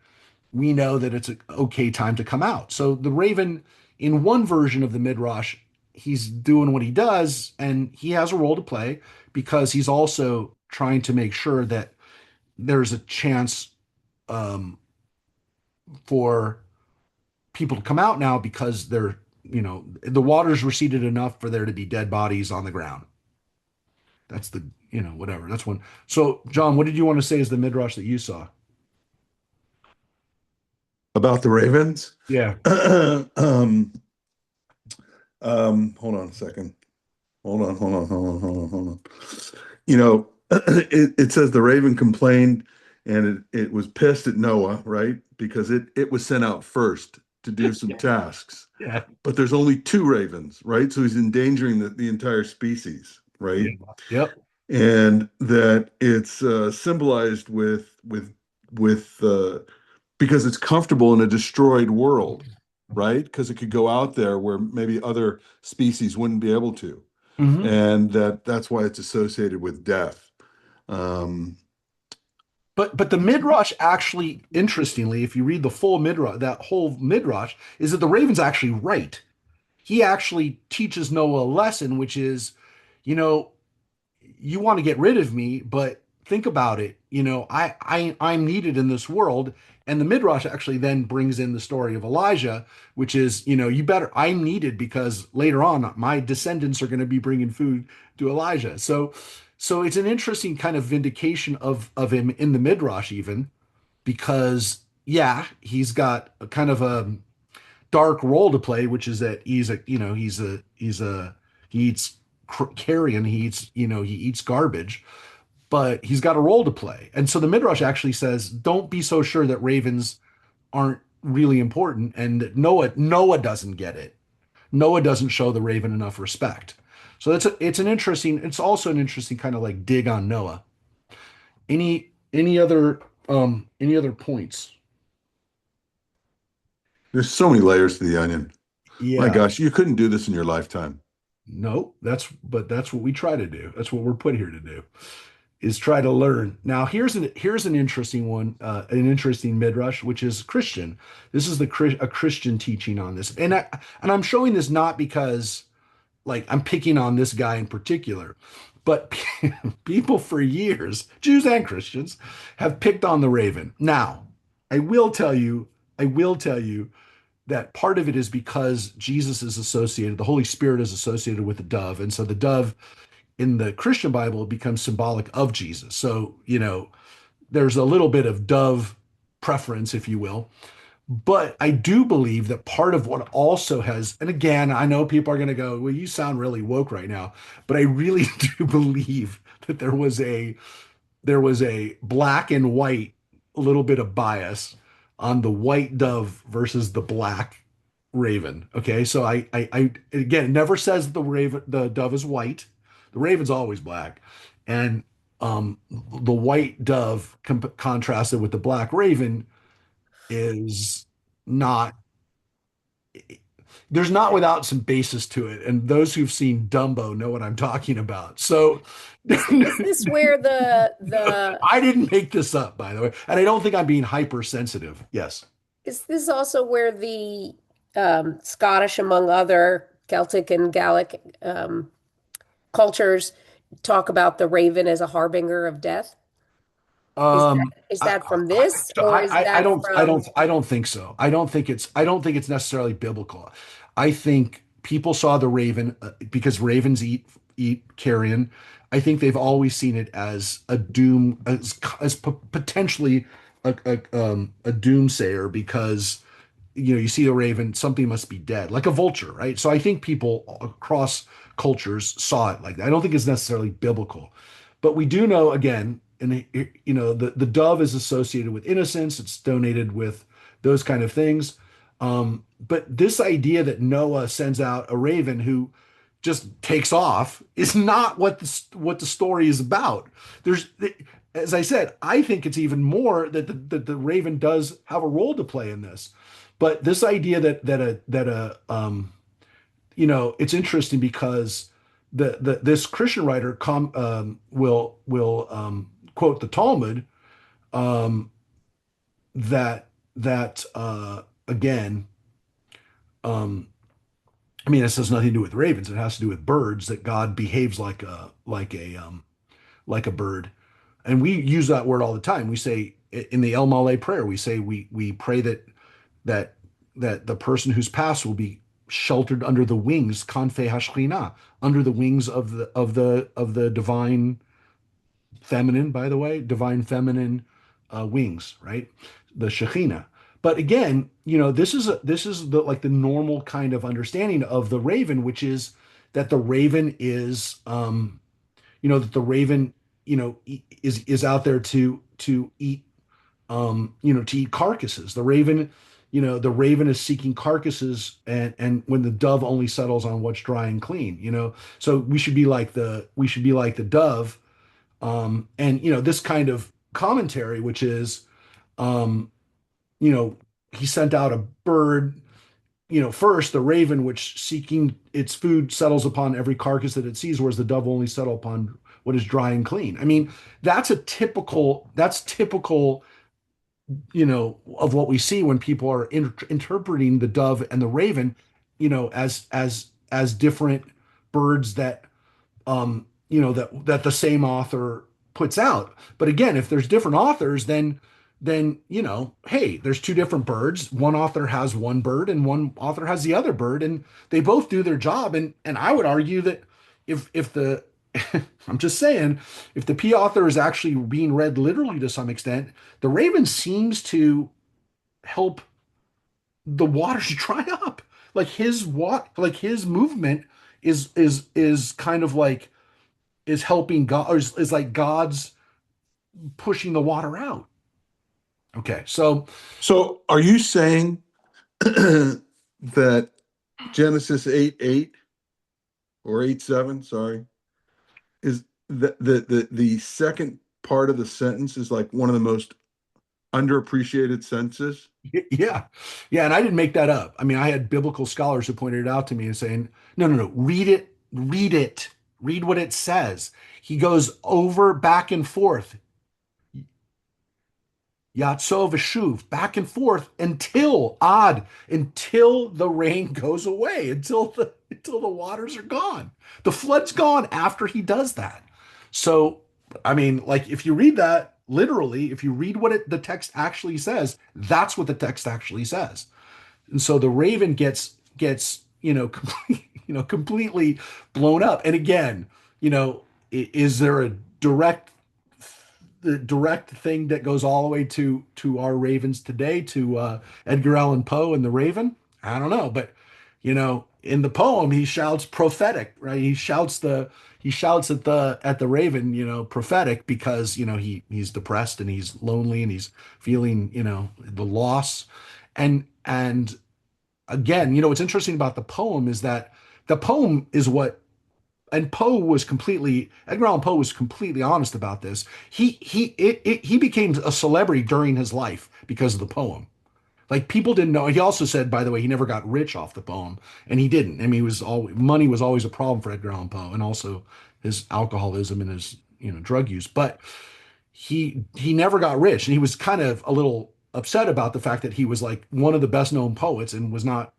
we know that it's an okay time to come out. So the raven, in one version of the midrash, he's doing what he does, and he has a role to play because he's also trying to make sure that there's a chance um, for people to come out now because the water's receded enough for there to be dead bodies on the ground. That's whatever. That's one. So, John, what did you want to say is the midrash that you saw? About the ravens. Yeah. Hold on a second. Hold on. You know, it says the raven complained and it was pissed at Noah, right? Because it was sent out first to do some tasks. Yeah. But there's only two ravens, right? So he's endangering the entire species, right? Yep. And that it's symbolized with with because it's comfortable in a destroyed world, right? Because it could go out there where maybe other species wouldn't be able to, Hmm. and that's why it's associated with death. Um, But the midrash actually, interestingly, if you read the full midrash, that whole midrash is that the raven's actually right. He actually teaches Noah a lesson, which is, you know, you want to get rid of me, but think about it. I'm needed in this world. And the Midrash actually then brings in the story of Elijah, which is, you better, I'm needed because later on my descendants are going to be bringing food to Elijah. So it's an interesting kind of vindication of him in the Midrash, even because, yeah, he's got a kind of a dark role to play, which is that he eats carrion, he eats garbage, but he's got a role to play. And so the Midrash actually says, don't be so sure that ravens aren't really important, and that Noah doesn't get it. Noah doesn't show the raven enough respect. So it's also an interesting kind of like dig on Noah. Any other points? there's so many layers to the onion. My Yeah. gosh, you couldn't do this in your lifetime. No, that's what we try to do. That's what we're put here to do, is try to learn. Now, here's an interesting one, an interesting midrash, which is Christian. This is a Christian teaching on this, and I'm showing this not because like I'm picking on this guy in particular, but people for years, Jews and Christians, have picked on the raven. Now, I will tell you, I will tell you that part of it is because Jesus is associated, the Holy Spirit is associated with the dove. And so the dove in the Christian Bible becomes symbolic of Jesus. So, there's a little bit of dove preference, if you will. But I do believe that part of what also has, and again, I know people are going to go, well, you sound really woke right now, but I really do believe that there was a black and white little bit of bias on the white dove versus the black raven. Okay, so I again, it never says the dove is white. The raven's always black, and the white dove contrasted with the black raven is not. There's not without some basis to it, and those who've seen Dumbo know what I'm talking about. So. Is this where the I didn't make this up, by the way, and I don't think I'm being hypersensitive. Yes. is this also where the Scottish, among other Celtic and Gallic cultures, talk about the raven as a harbinger of death? Is Um, that from this, or is I that don't, from? I don't think so. I don't think it's necessarily biblical. I think people saw the raven because ravens eat carrion. I think they've always seen it as a doom, as potentially a doomsayer because you see the raven, something must be dead, like a vulture, right? So I think people across cultures saw it like that. I don't think it's necessarily biblical, but we do know again, and the dove is associated with innocence. It's donated with those kind of things. But this idea that Noah sends out a raven who just takes off is not what the story is about. There's, as I said, I think it's even more that the raven does have a role to play in this. But this idea that it's interesting because this Christian writer will quote the Talmud, um, that again, um, I mean, this has nothing to do with ravens. It has to do with birds. That God behaves like a bird, and we use that word all the time. We say in the El Malay prayer, we say we pray that that the person who's passed will be sheltered under the wings, kanfei hashchina, under the wings of the divine feminine, by the way, divine feminine wings, right? The Shekhinah. But again, this is the like the normal kind of understanding of the raven, which is that the raven is that the raven is out there to eat to eat carcasses. The raven is seeking carcasses, and when the dove only settles on what's dry and clean. So we should be like the dove, and this kind of commentary, which is Um, you know, he sent out a bird, first the raven, which seeking its food settles upon every carcass that it sees, whereas the dove only settle upon what is dry and clean. I mean, that's typical, of what we see when people are interpreting the dove and the raven, as different birds that that the same author puts out. But again, if there's different authors, then hey, there's two different birds. One author has one bird and one author has the other bird, and they both do their job. And I would argue that if the I'm just saying, if the P author is actually being read literally to some extent, the raven seems to help the waters dry up. Like his movement is kind of like is helping God, or is like God's pushing the water out. Okay, so So are you saying that Genesis 8:8 or 8:7, sorry, is the second part of the sentence is like one of the most underappreciated sentences? yeah, yeah, and I didn't make that up. I mean, I had biblical scholars who pointed it out to me and saying, no, no, no, read it, read what it says. He goes over back and forth. Yatzov Veshuv, back and forth until the rain goes away, until the waters are gone. The flood's gone after he does that. So, I mean, like if you read that literally, if you read what the text actually says, that's what the text actually says. And so the raven gets completely blown up. And again, is there a direct thing that goes all the way to our Ravens today, to Edgar Allan Poe and the Raven? I don't know, but in the poem he shouts prophetic, right? He shouts at the Raven, prophetic, because he's depressed and he's lonely and he's feeling the loss. And again, what's interesting about the poem is that the poem is what, and Edgar Allan Poe was completely honest about this. He became a celebrity during his life because of the poem. Like people didn't know. He also said, by the way, he never got rich off the poem, and he didn't. I mean, money was always a problem for Edgar Allan Poe, and also his alcoholism and his drug use. But he never got rich, and he was kind of a little upset about the fact that he was like one of the best known poets and was not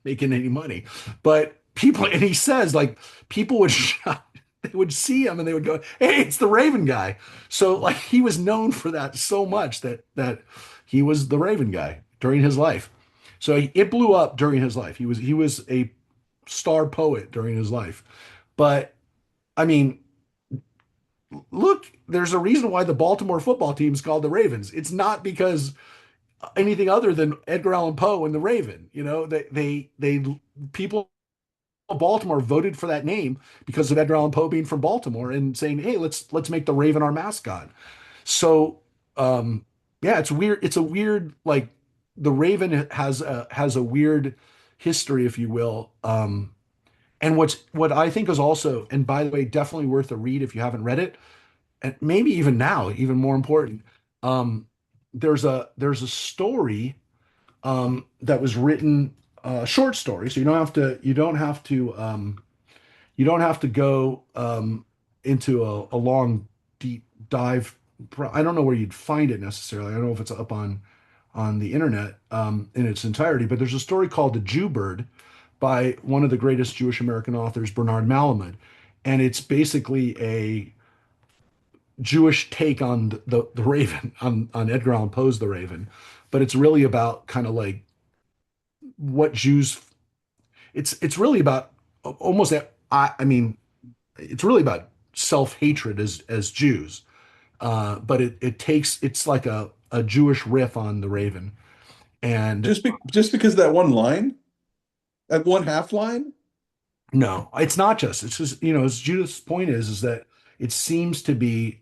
making any money. But and he says, like, people would they would see him and they would go, "Hey, it's the Raven guy." So like he was known for that so much that he was the Raven guy during his life. So it blew up during his life. He was a star poet during his life. But I mean, look, there's a reason why the Baltimore football team is called the Ravens. It's not because anything other than Edgar Allan Poe and the Raven. People in Baltimore voted for that name because of Edgar Allan Poe being from Baltimore and saying, "Hey, let's make the Raven our mascot." So, yeah, it's weird. It's a weird, like, the Raven has a weird history, if you will. And what I think is also, and by the way, definitely worth a read if you haven't read it, and maybe even now, even more important. Um, there's a story that was written, short story, so you don't have to go into a long deep dive. I don't know where you'd find it necessarily. I don't know if it's up on the internet in its entirety, but there's a story called The Jew Bird by one of the greatest Jewish American authors, Bernard Malamud, and it's basically a Jewish take on the Raven, on Edgar Allan Poe's The Raven, but it's really about kind of like what Jews. It's really about almost. I mean, it's really about self-hatred as Jews. But it's like a Jewish riff on the Raven. And Just because that one line, that one half line? no, it's just as Judith's point is that it seems to be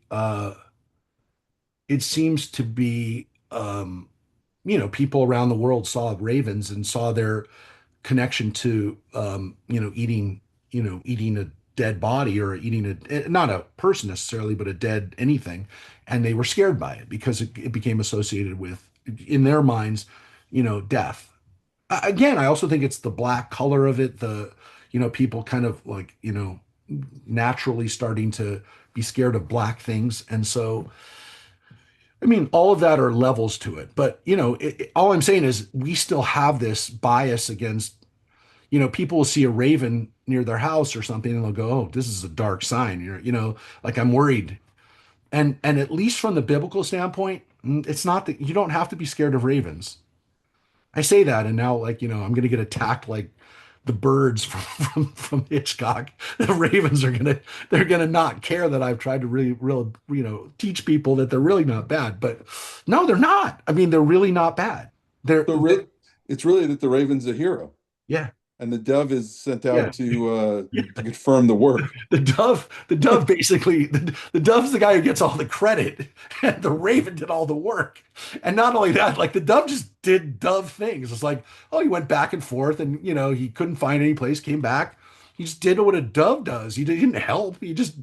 it seems to be people around the world saw ravens and saw their connection to eating dead body or eating not a person necessarily, but a dead anything. And they were scared by it because it became associated with, in their minds, death. Again, I also think it's the black color of it, people kind of like, naturally starting to be scared of black things. And so, I mean, all of that are levels to it. But, all I'm saying is we still have this bias against, people will see a raven near their house or something and they'll go, oh, this is a dark sign. Like I'm worried. And at least from the biblical standpoint, it's not that you don't have to be scared of ravens. I say that, and now, like, I'm going to get attacked like the birds from Hitchcock. The ravens they're gonna not care that I've tried to really, teach people that they're really not bad. But no, they're not. I mean, they're really not bad. They're, So they really, it's really that the Raven's a hero, yeah, and the dove is sent yeah. out to confirm the work. The dove basically, the dove's the guy who gets all the credit, and the raven did all the work. And not only that, like the dove just did dove things. It's like, oh, he went back and forth, and he couldn't find any place, came back. He just did what a dove does. He didn't help. He just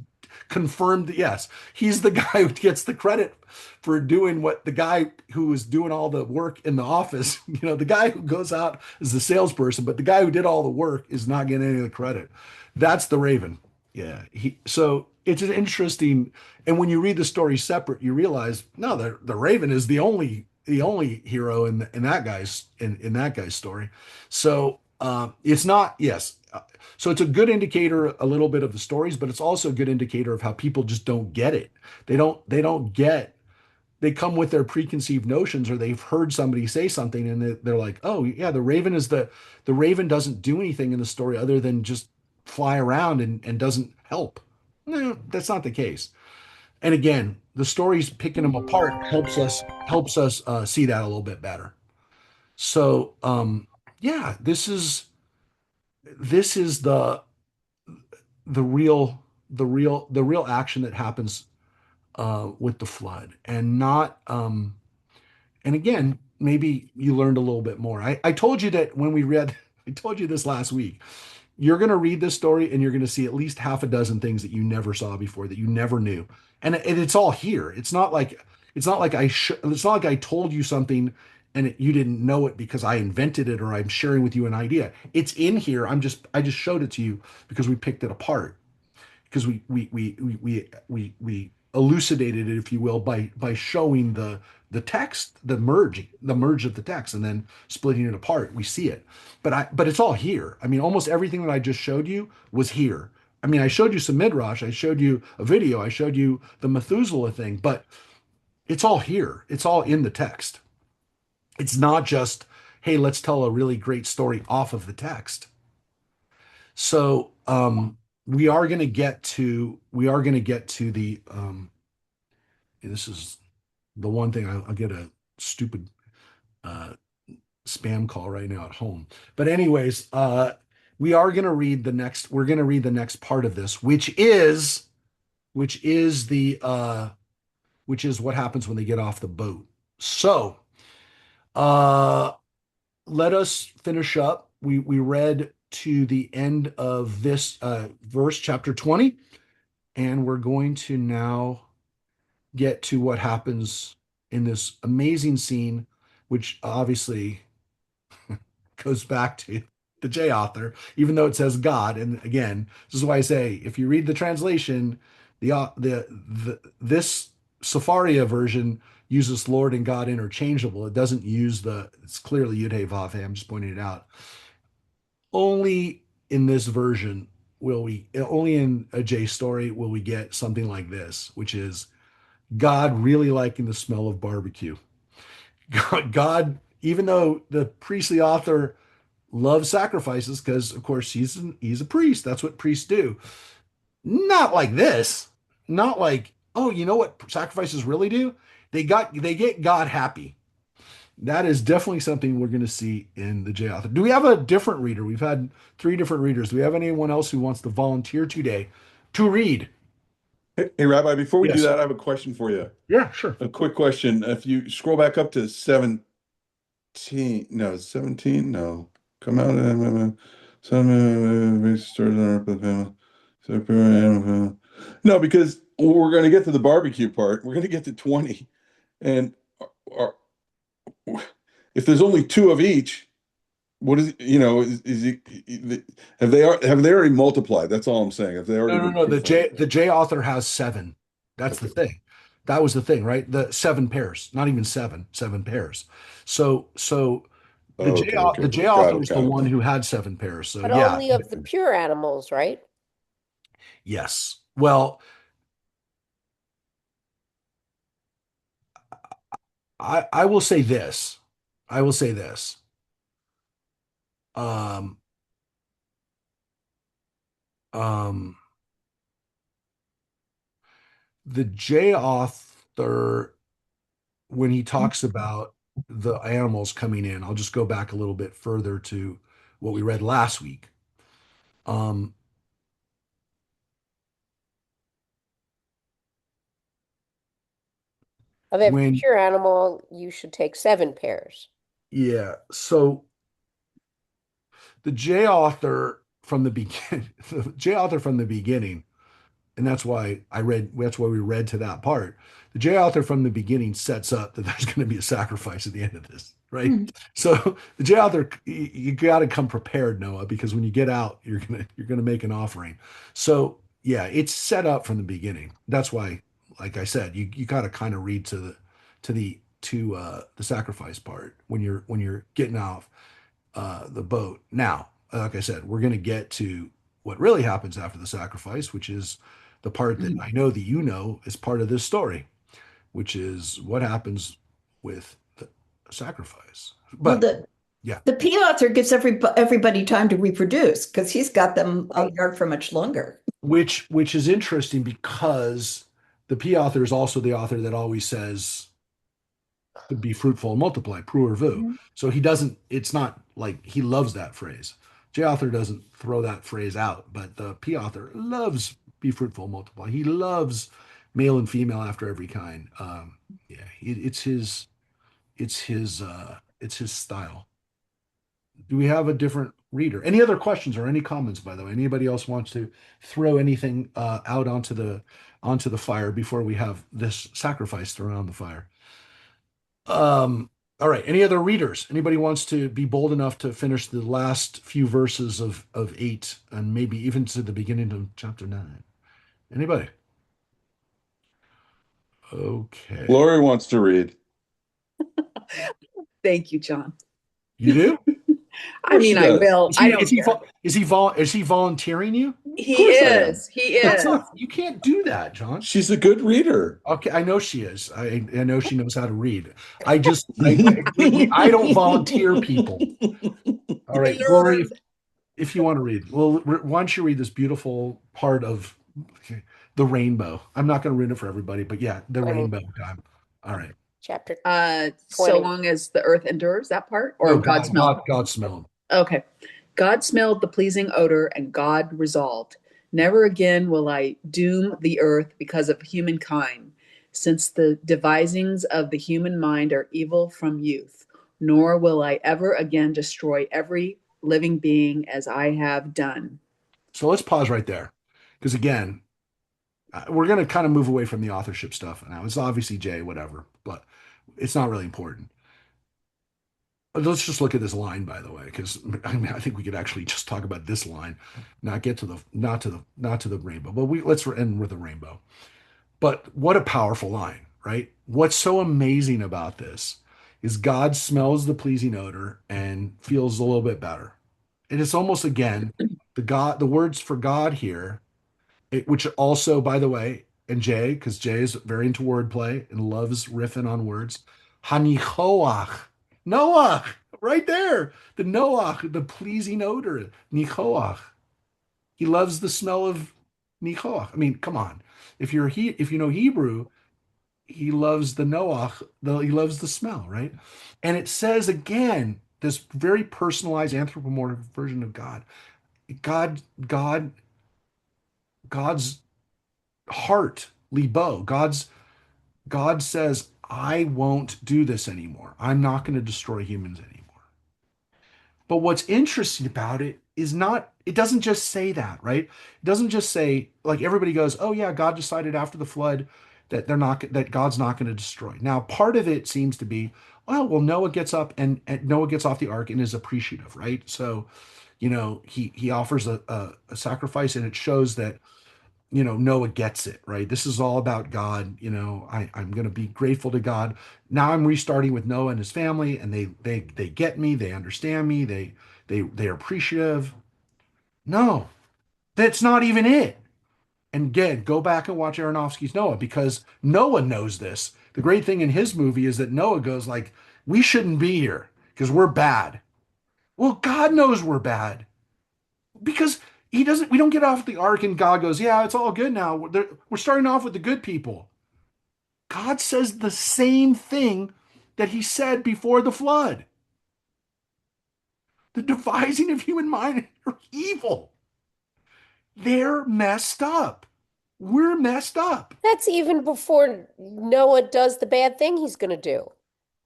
confirmed that yes, he's the guy who gets the credit for doing what the guy who was doing all the work in the office, the guy who goes out is the salesperson, but the guy who did all the work is not getting any of the credit. That's the Raven. Yeah. So it's an interesting, and when you read the story separate, you realize no, the Raven is the only hero in that guy's story. So it's not, yes. So it's a good indicator a little bit of the stories, but it's also a good indicator of how people just don't get it. They don't get, they come with their preconceived notions, or they've heard somebody say something and they're like, oh yeah, the raven doesn't do anything in the story other than just fly around and doesn't help. No, that's not the case. And again, the stories picking them apart helps us see that a little bit better. So yeah, this is the real action that happens with the flood, and not and again, maybe you learned a little bit more. I told you that when we read, I told you this last week. You're going to read this story and you're going to see at least half a dozen things that you never saw before, that you never knew. And it's all here. It's not like I told you something and you didn't know it because I invented it or I'm sharing with you an idea. It's in here. I just showed it to you because we picked it apart, because we elucidated it, if you will, by showing the text, the merge of the text, and then splitting it apart. We see it, but it's all here. I mean, almost everything that I just showed you was here. I mean, I showed you some midrash, I showed you a video, I showed you the Methuselah thing, but it's all here. It's all in the text. It's not just, hey, let's tell a really great story off of the text. So we are going to get to the this is the one thing I'll get a stupid uh spam call right now at home. But anyways, we're going to read the next part of this, which is what happens when they get off the boat. So uh let us finish up. We read to the end of this verse, chapter 20, and we're going to now get to what happens in this amazing scene, which obviously goes back to the J author, even though it says God. And again, this is why I say, if you read the translation, this Safaria version uses Lord and God interchangeable. It doesn't use it's clearly Yud Hey Vav Hey. I'm just pointing it out. Only in this version only in a J story will we get something like this, which is God really liking the smell of barbecue. God, even though the priestly author loves sacrifices, because of course he's a priest, that's what priests do. Not like this. Not like, oh, you know what sacrifices really do? They get God happy. That is definitely something we're going to see in the J author. Do we have a different reader? We've had three different readers. Do we have anyone else who wants to volunteer today to read? Hey, Rabbi, before we do Yes. that, I have a question for you. Yeah, sure. A quick question. If you scroll back up to 17, no, 17, no. Come out and some started on our family. So, no, because we're going to get to the barbecue part. We're going to get to 20. And are, if there's only two of each, what is, have they already multiplied? That's all I'm saying. Have they already No, no, been no. fruitful? The J author has seven. That's the Okay. thing. That was the thing, right? The seven pairs, not even seven, seven pairs. So Okay, The okay. J Got author it, is the got it. one who had seven pairs. So But yeah, only of the pure animals, right? yes. Well, I will say this. I will say this. Um, um, the J author, when he talks about the animals coming in, I'll just go back a little bit further to what we read last week. Um, Of every when pure animal, you should take seven pairs. Yeah, so the J author from the beginning, the J author from the beginning, and that's why we read to that part. The J author from the beginning sets up that there's going to be a sacrifice at the end of this, right? Hmm. So the J author, you got to come prepared, Noah, because when you get out, you're gonna make an offering. So yeah, it's set up from the beginning. That's why, like I said, you got to kind of read to the sacrifice part when you're getting off the boat. Now, like I said, we're going to get to what really happens after the sacrifice, which is the part that I know that you know is part of this story, which is what happens with the sacrifice. Well, But the yeah, the P author gives everybody time to reproduce because he's got them on Right. the ark for much longer. which is interesting because the P author is also the author that always says to be fruitful and multiply, pru vu. Mhm. So he doesn't, it's not like he loves that phrase. J author doesn't throw that phrase out, but the P author loves be fruitful, multiply. He loves male and female after every kind. Yeah, it's his style. Do we have a different reader? Any other questions or any comments, by the way? Anybody else wants to throw anything out onto the fire before we have this sacrifice thrown on the fire? Um, all right. Any other readers? Anybody wants to be bold enough to finish the last few verses of eight and maybe even to the beginning of chapter nine? Anybody? Okay. Lori wants to read. Thank you, John. You do? Of I course she mean, I does. will. I don't care. Is he volunteering you? Of He course I am. is. He That's is. not, you can't do that, John. She's a good reader. Okay, I know she is. I know she knows how to read. I don't volunteer people. All I right, Lori, learned. if you want to read, well, why don't you read this beautiful part of the rainbow? I'm not going to read it for everybody, but yeah, the 20, rainbow time. All right. chapter So 20. long as the earth endures, that part, or No, God smelled. God smelled. Okay. God smelled the pleasing odor, and God resolved, never again will I doom the earth because of humankind, since the devisings of the human mind are evil from youth, nor will I ever again destroy every living being as I have done. So let's pause right there, because again, we're going to kind of move away from the authorship stuff now. It's obviously Jay, whatever, but it's not really important. Let's just look at this line, by the way, because I mean, I think we could actually just talk about this line, not get to the not to the rainbow. But let's end with the rainbow. But what a powerful line, right? What's so amazing about this is God smells the pleasing odor and feels a little bit better. And it's almost again the words for God here, which also, by the way, and Jay, because Jay is very into wordplay and loves riffing on words. Hanichoach, Noach, right there. The Noach, the pleasing odor, Nichoach. He loves the smell of Nichoach. I mean, come on. If you know Hebrew, he loves the Noach, he loves the smell, right? And it says again, this very personalized anthropomorphic version of God. God, God, God's heart, libo. God says, I won't do this anymore. I'm not going to destroy humans anymore. But what's interesting about it is not, it doesn't just say that, right? It doesn't just say, like everybody goes, oh yeah, God decided after the flood that that God's not going to destroy. Now, part of it seems to be, well, Noah gets up and Noah gets off the ark and is appreciative, right? So, he offers a sacrifice, and it shows that, Noah gets it, right? This is all about God. I'm going to be grateful to God. Now I'm restarting with Noah and his family, and they get me, they understand me, they're appreciative. No, that's not even it. And again, go back and watch Aronofsky's Noah, because Noah knows this. The great thing in his movie is that Noah goes like, we shouldn't be here because we're bad. Well, God knows we're bad, because we don't get off the ark and God goes, yeah, it's all good now. We're starting off with the good people. God says the same thing that he said before the flood. The devising of human mind are evil. They're messed up. We're messed up. That's even before Noah does the bad thing he's going to do.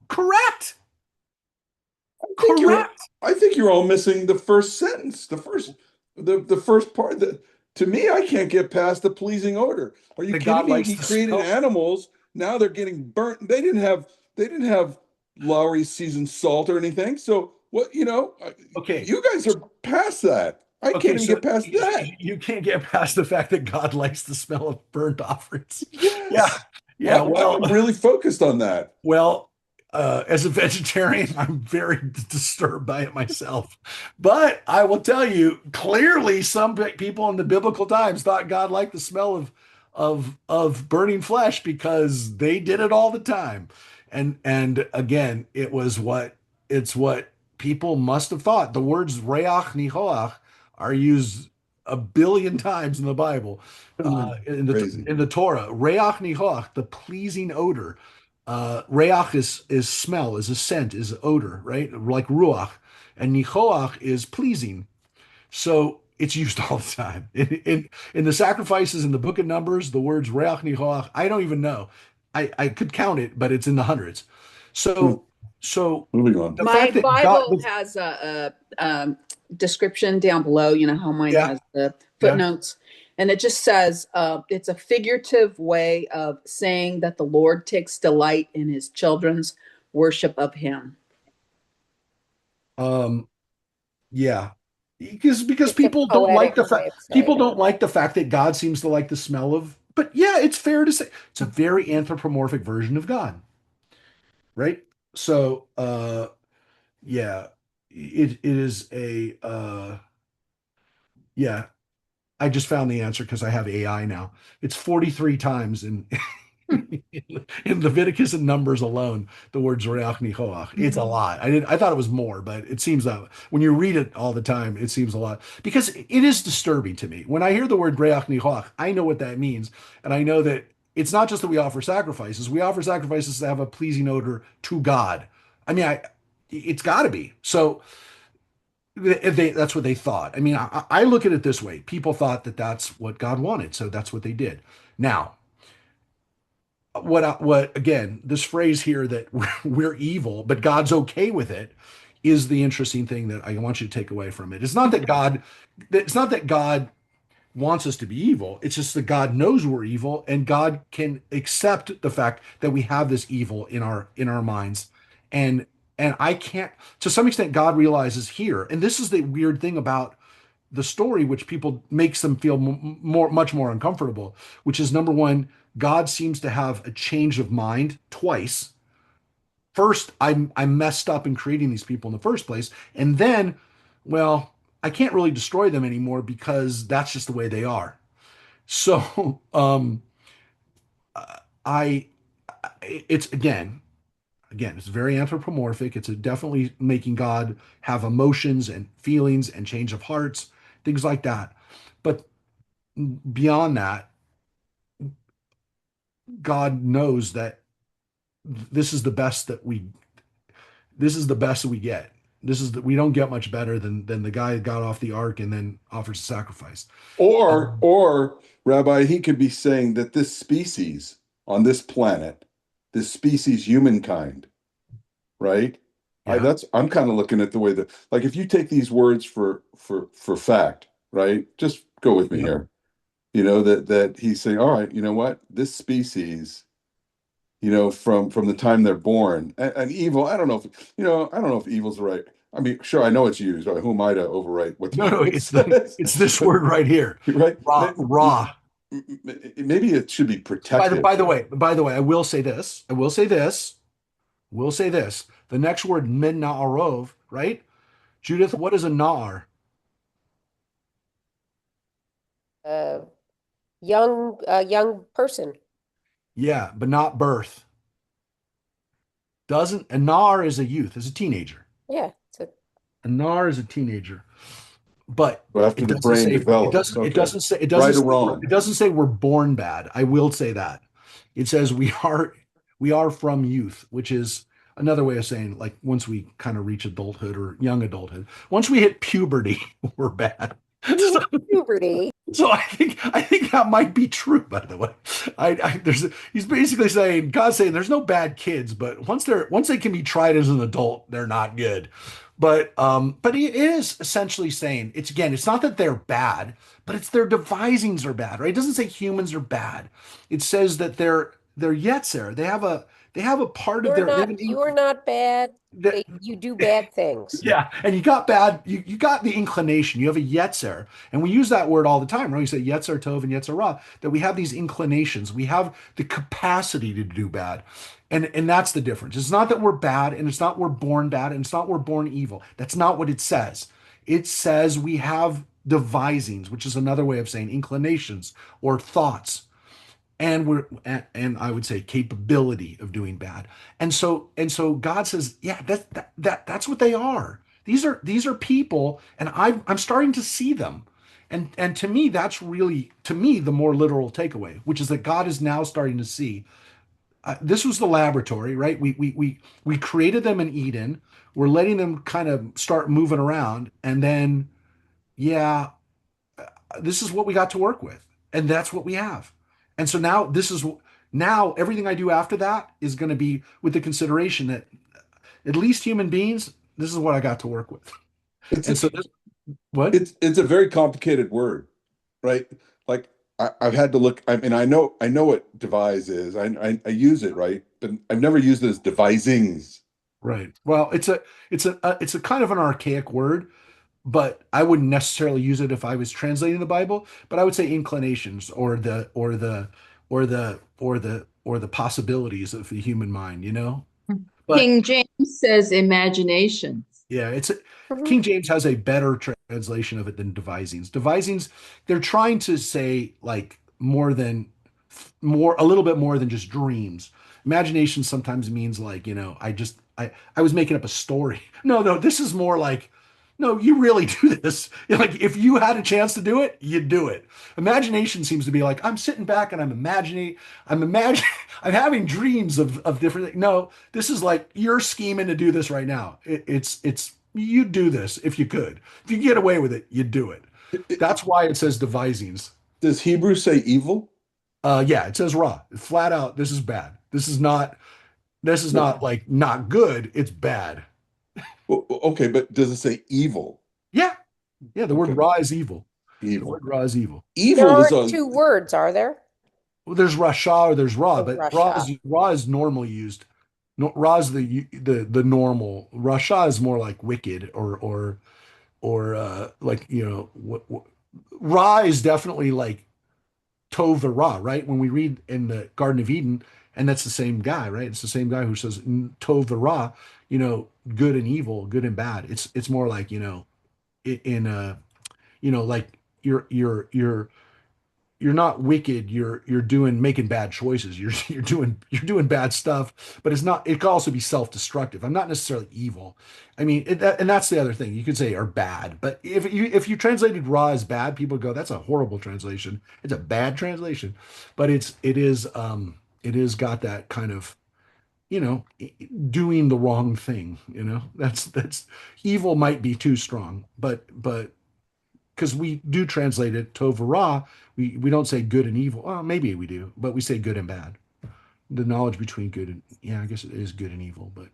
Correct. think you're Correct. I think you're all missing the first sentence, the first part that to me I can't get past the pleasing odor. Are you That kidding God me? likes He the created smell. animals, now they're getting burnt. They didn't have Lowry seasoned salt or anything. So what, Okay. you guys are past that. I Okay. can't even So get past that. you can't get past the fact that God likes the smell of burnt offerings. Yeah. Yes. Yeah. I'm Well, really focused on that. Well, as a vegetarian, I'm very disturbed by it myself. But I will tell you, clearly, some people in the biblical times thought God liked the smell of burning flesh, because they did it all the time. And again, it's what people must have thought. The words reach nihoach are used a billion times in the Bible, Crazy. in the Torah. Reach nihoach, the pleasing odor. Reach is smell, is a scent, is odor, right? Like ruach, and nichoach is pleasing. So it's used all the time in the sacrifices in the Book of Numbers. The words reach nichoach, I don't even know. I could count it, but it's in the hundreds. Hmm. So so Moving on. the My fact that God, Bible has a description down below. You know how mine yeah, has the yeah. footnotes, and it just says it's a figurative way of saying that the Lord takes delight in his children's worship of him. um, Yeah, because It's a poetic way of people saying it. don't like the fact that God seems to like the smell of. But yeah, it's fair to say it's a very anthropomorphic version of God, right? So, yeah, it is a yeah. I just found the answer because I have AI now. It's 43 times in in Leviticus and Numbers alone, the words Reach Nichoach. It's a lot. I thought it was more, but it seems that when you read it all the time, it seems a lot, because it is disturbing to me. When I hear the word Reach Nichoach, I know what that means. And I know that it's not just that we offer sacrifices to have a pleasing odor to God. I mean, it's got to be. So that's what they thought. I mean, I look at it this way. People thought that that's what God wanted, so that's what they did. Now, what again, this phrase here that we're evil but God's okay with it, is the interesting thing that I want you to take away from it. It's not that God wants us to be evil. It's just that God knows we're evil, and God can accept the fact that we have this evil in our minds. And I can't, to some extent, God realizes here, and this is the weird thing about the story, which people makes them feel much more uncomfortable, which is, number one, God seems to have a change of mind twice. First, I messed up in creating these people in the first place, and then, well, I can't really destroy them anymore because that's just the way they are. So, I it's again, it's very anthropomorphic. It's definitely making God have emotions and feelings and change of hearts, things like that. But beyond that, God knows that this is the best that we this is the best that we get. We don't get much better than the guy that got off the ark and then offers a sacrifice. Or, Um, or Rabbi, he could be saying that this species on this planet, this species humankind, right? Yeah. I'm kind of looking at the way that, like, if you take these words for fact, right? Just go with me Yeah. here. That he's saying, all right, you know what? This species, from the time they're born, and evil. I don't know if evil's the right. I mean, sure, I know it's used. Right? Who am I to overwrite what the No, no, Bible says? it's this But word right here. right, Raw, raw. maybe it should be By the protective. by the way, by the way, I will say this. I will say this. Will say this. The next word, min na'arov, right? Judith, what is a na'ar? Uh, young person. Yeah, but not birth. Doesn't a na'ar is a youth, is a teenager. Yeah. A na'ar is a teenager. But But after it the doesn't brain say develops, okay, it doesn't right or say wrong. it doesn't say we're born bad. I will say that. It says we are from youth, which is another way of saying like once we kind of reach adulthood or young adulthood. Once we hit puberty, we're bad. So, Puberty. so I think that might be true, by the way. He's basically saying God's saying there's no bad kids, but once they can be tried as an adult, they're not good. But he is essentially saying it's not that they're bad, but it's their devisings are bad, right? It doesn't say humans are bad. It says that they're yetzer. They have a part of You're they not have an you're not bad. that You do bad things. yeah, and you got the inclination. You have a yetzer, and we use that word all the time, right? We say yetzer tov and yetzer ra, that we have these inclinations. We have the capacity to do bad, and that's the difference. It's not that we're bad, and it's not we're born bad, and it's not we're born evil. That's not what it says. It says we have devisings, which is another way of saying inclinations or thoughts and I would say capability of doing bad. And so God says, yeah, that's what they are. These are people, and I'm starting to see them. And to me, that's really to me the more literal takeaway, which is that God is now starting to see. This was the laboratory, right? We created them in Eden. We're letting them kind of start moving around, and then yeah, this is what we got to work with, and that's what we have. And so now everything I do after that is going to be with the consideration that at least human beings, this is what I got to work with. It's And a, so what? it's a very complicated word, right? Like I've had to look. I mean, I know what devise is. I use it, right, but I've never used it as devisings. Right. Well, it's a kind of an archaic word, but I wouldn't necessarily use it if I was translating the Bible. But I would say inclinations or the possibilities of the human mind, you know? But King James says imaginations. yeah, Mhm. King James has a better translation of it than devisings. Devisings, they're trying to say like a little bit more than just dreams. Imagination sometimes means like, I was making up a story. No, no, this is more like, no, you really do this. Like if you had a chance to do it, you'd do it. Imagination seems to be like, I'm sitting back and I'm imagining, I'm having dreams of different things. No, this is like you're scheming to do this right now. It's you'd do this if you could. If you get away with it, you'd do it. That's why it says devisings. Does Hebrew say evil? Yeah, it says raw. Flat out, this is bad. This is not like not good, it's bad. Okay, but does it say evil? Yeah. Yeah, the word Okay, raw is evil. The word evil. raw is evil. There Evil is aren't a two words, are there? Well, there's rasha or there's raw, Oh, but Russia. raw is normally used. No, raw is the normal. Rasha is more like wicked or like ra is definitely like tov ra, right? When we read in the Garden of Eden, and that's the same guy, right? It's the same guy who says tov ra, good and evil, good and bad. It's more like in like you're not wicked. You're doing making bad choices. You're doing bad stuff, but it's not. It could also be self-destructive. I'm not necessarily evil. I mean, and that's the other thing you could say are bad. But if you translated raw as bad, people go, that's a horrible translation. It's a bad translation, but it is got that kind of doing the wrong thing. That's evil might be too strong, but because we do translate it tovara, we don't say good and evil. Well, maybe we do, but we say good and bad. The knowledge between good and yeah, I guess it is good and evil, but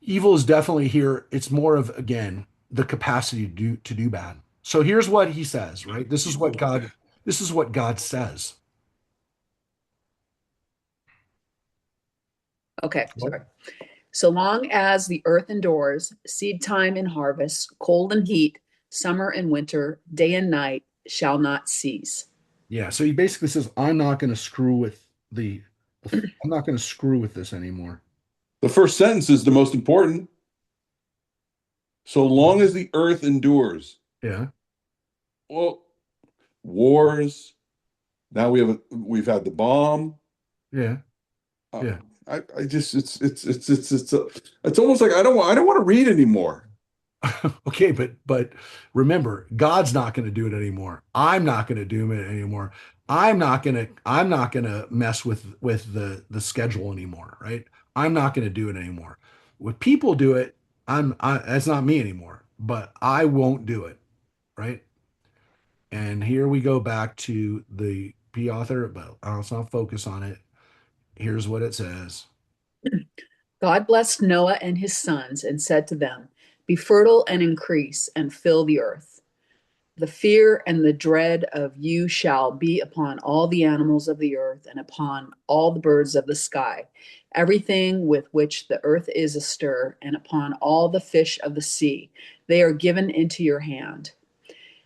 Evil is definitely here. It's more of, again, the capacity to do bad. So here's what he says, right? This is what God says. Okay, sorry. So long as the earth endures, seed time and harvest, cold and heat, summer and winter, day and night shall not cease. Yeah, so he basically says, the I'm not going to screw with this anymore. The first sentence is the most important. So long as the earth endures. Yeah, Well, wars. Now we've had the bomb. yeah, Uh, yeah. I just it's almost like I don't want to read anymore. Okay, but remember, God's not going to do it anymore. I'm not going to do it anymore. I'm not going to mess with the schedule anymore, right? I'm not going to do it anymore. When people do it, that's not me anymore, but I won't do it, right? And here we go back to the P author, but let's not focus on it. Here's what it says. God blessed Noah and his sons and said to them, be fertile and increase and fill the earth. The fear and the dread of you shall be upon all the animals of the earth and upon all the birds of the sky, everything with which the earth is astir, and upon all the fish of the sea. They are given into your hand.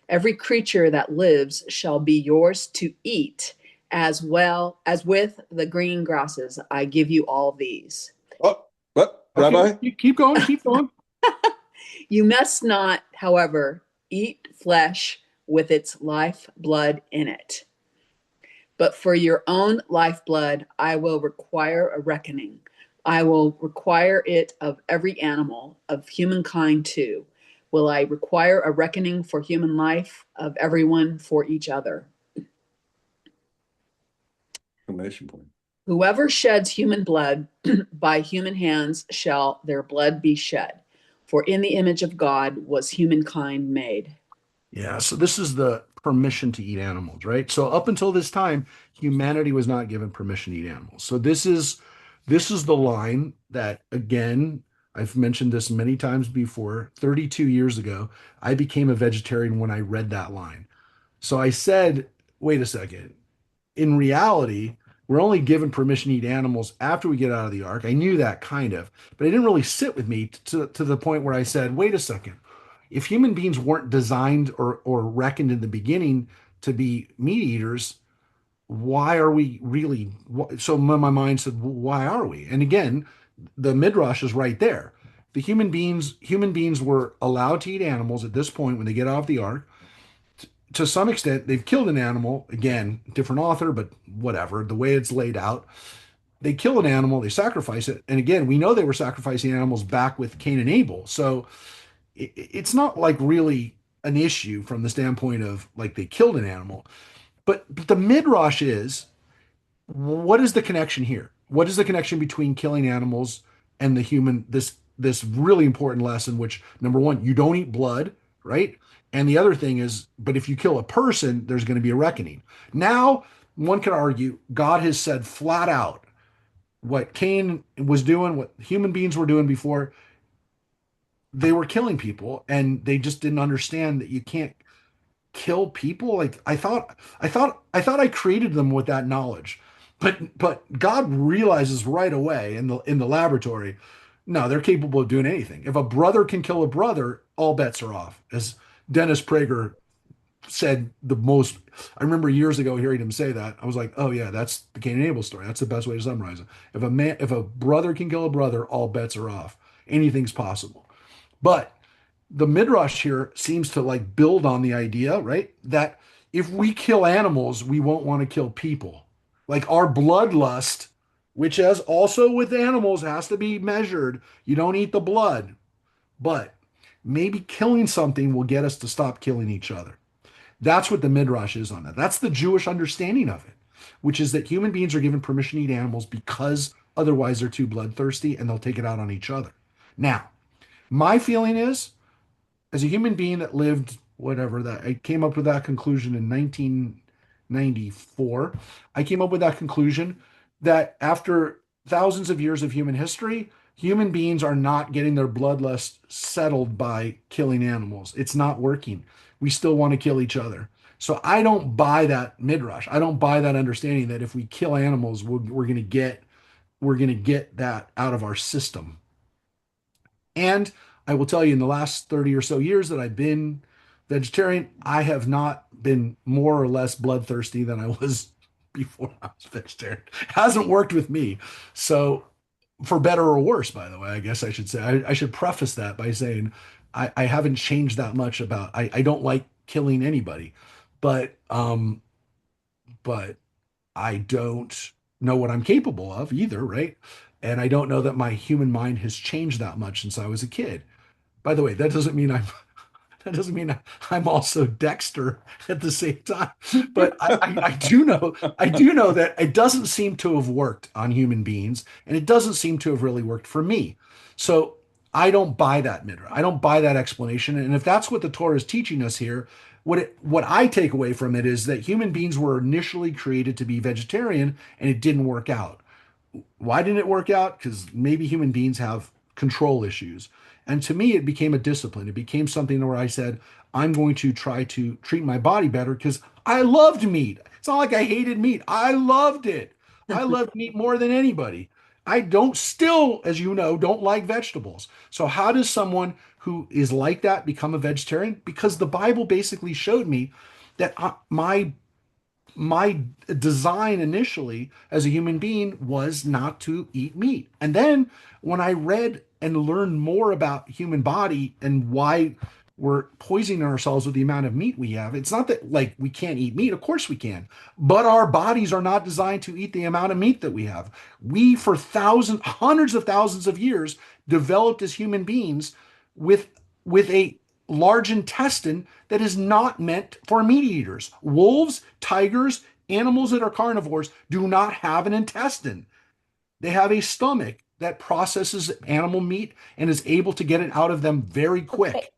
Every creature that lives shall be yours to eat, as well as with the green grasses. I give you all these. Oh, what, Okay, Rabbi? keep going, keep going. You must not, however, eat flesh with its life blood in it. But for your own lifeblood, I will require a reckoning. I will require it of every animal, of humankind too. Will I require a reckoning for human life, of everyone for each other? Exclamation point. Whoever sheds human blood, by human hands shall their blood be shed. For in the image of God was humankind made. Yeah, so this is the permission to eat animals, right? So up until this time, humanity was not given permission to eat animals. So this is the line that, again, I've mentioned this many times before. 32 years ago, I became a vegetarian when I read that line. So I said, wait a second. In reality, we're only given permission to eat animals after we get out of the ark. I knew that kind of, but it didn't really sit with me to the point where I said, wait a second. If human beings weren't designed or reckoned in the beginning to be meat eaters, why are we really? So my mind said, well, why are we? And again, the midrash is right there. The human beings were allowed to eat animals at this point when they get off the ark. To some extent, they've killed an animal. Again, different author, but whatever. The way it's laid out, they kill an animal, they sacrifice it, and again, we know they were sacrificing animals back with Cain and Abel. So it's not like really an issue from the standpoint of like they killed an animal. But the midrash is, what is the connection here? What is the connection between killing animals and the human? This really important lesson, which number one, you don't eat blood, right? And the other thing is, but if you kill a person, there's going to be a reckoning. Now, one could argue God has said flat out what Cain was doing, what human beings were doing before, they were killing people, and they just didn't understand that you can't kill people. Like I thought I created them with that knowledge. But God realizes right away in the laboratory, no, they're capable of doing anything. If a brother can kill a brother, all bets are off. As Dennis Prager said, the most, I remember years ago hearing him say that. I was like, oh yeah, that's the Cain and Abel story. That's the best way to summarize it. If a brother can kill a brother, all bets are off. Anything's possible. But the midrash here seems to like build on the idea, right? That if we kill animals, we won't want to kill people. Like our bloodlust, which as also with animals has to be measured. You don't eat the blood, but maybe killing something will get us to stop killing each other. That's what the midrash is on that. That's the Jewish understanding of it, which is that human beings are given permission to eat animals because otherwise they're too bloodthirsty and they'll take it out on each other. Now, my feeling is, as a human being that lived whatever that I came up with that conclusion in 1994. I came up with that conclusion that after thousands of years of human history, Human beings are not getting their bloodlust settled by killing animals. It's not working. We still want to kill each other. So I don't buy that midrash. I don't buy that understanding that if we kill animals, we're going to get that out of our system. And I will tell you, in the last 30 or so years that I've been vegetarian, I have not been more or less bloodthirsty than I was before I was vegetarian. It hasn't worked with me. So, for better or worse, by the way, I guess I should say, I should preface that by saying I haven't changed that much about, I don't like killing anybody, but, but I don't know what I'm capable of either, right? And I don't know that my human mind has changed that much since I was a kid. By the way, that doesn't mean I'm also Dexter at the same time. But I do know that it doesn't seem to have worked on human beings, and it doesn't seem to have really worked for me. So I don't buy that midrash. I don't buy that explanation. And if that's what the Torah is teaching us here, what I take away from it is that human beings were initially created to be vegetarian, and it didn't work out. Why didn't it work out? Because maybe human beings have control issues. And to me, it became a discipline. It became something where I said, I'm going to try to treat my body better because I loved meat. It's not like I hated meat. I loved it. I loved meat more than anybody. I don't still, as you know, don't like vegetables. So how does someone who is like that become a vegetarian? Because the Bible basically showed me that my design initially as a human being was not to eat meat. And then when I read and learned more about human body and why we're poisoning ourselves with the amount of meat we have, it's not that like we can't eat meat. Of course we can, but our bodies are not designed to eat the amount of meat that we have. We, for thousands, hundreds of thousands of years, developed as human beings with a large intestine that is not meant for meat eaters. Wolves, tigers, animals that are carnivores do not have an intestine. They have a stomach that processes animal meat and is able to get it out of them very Okay. quick.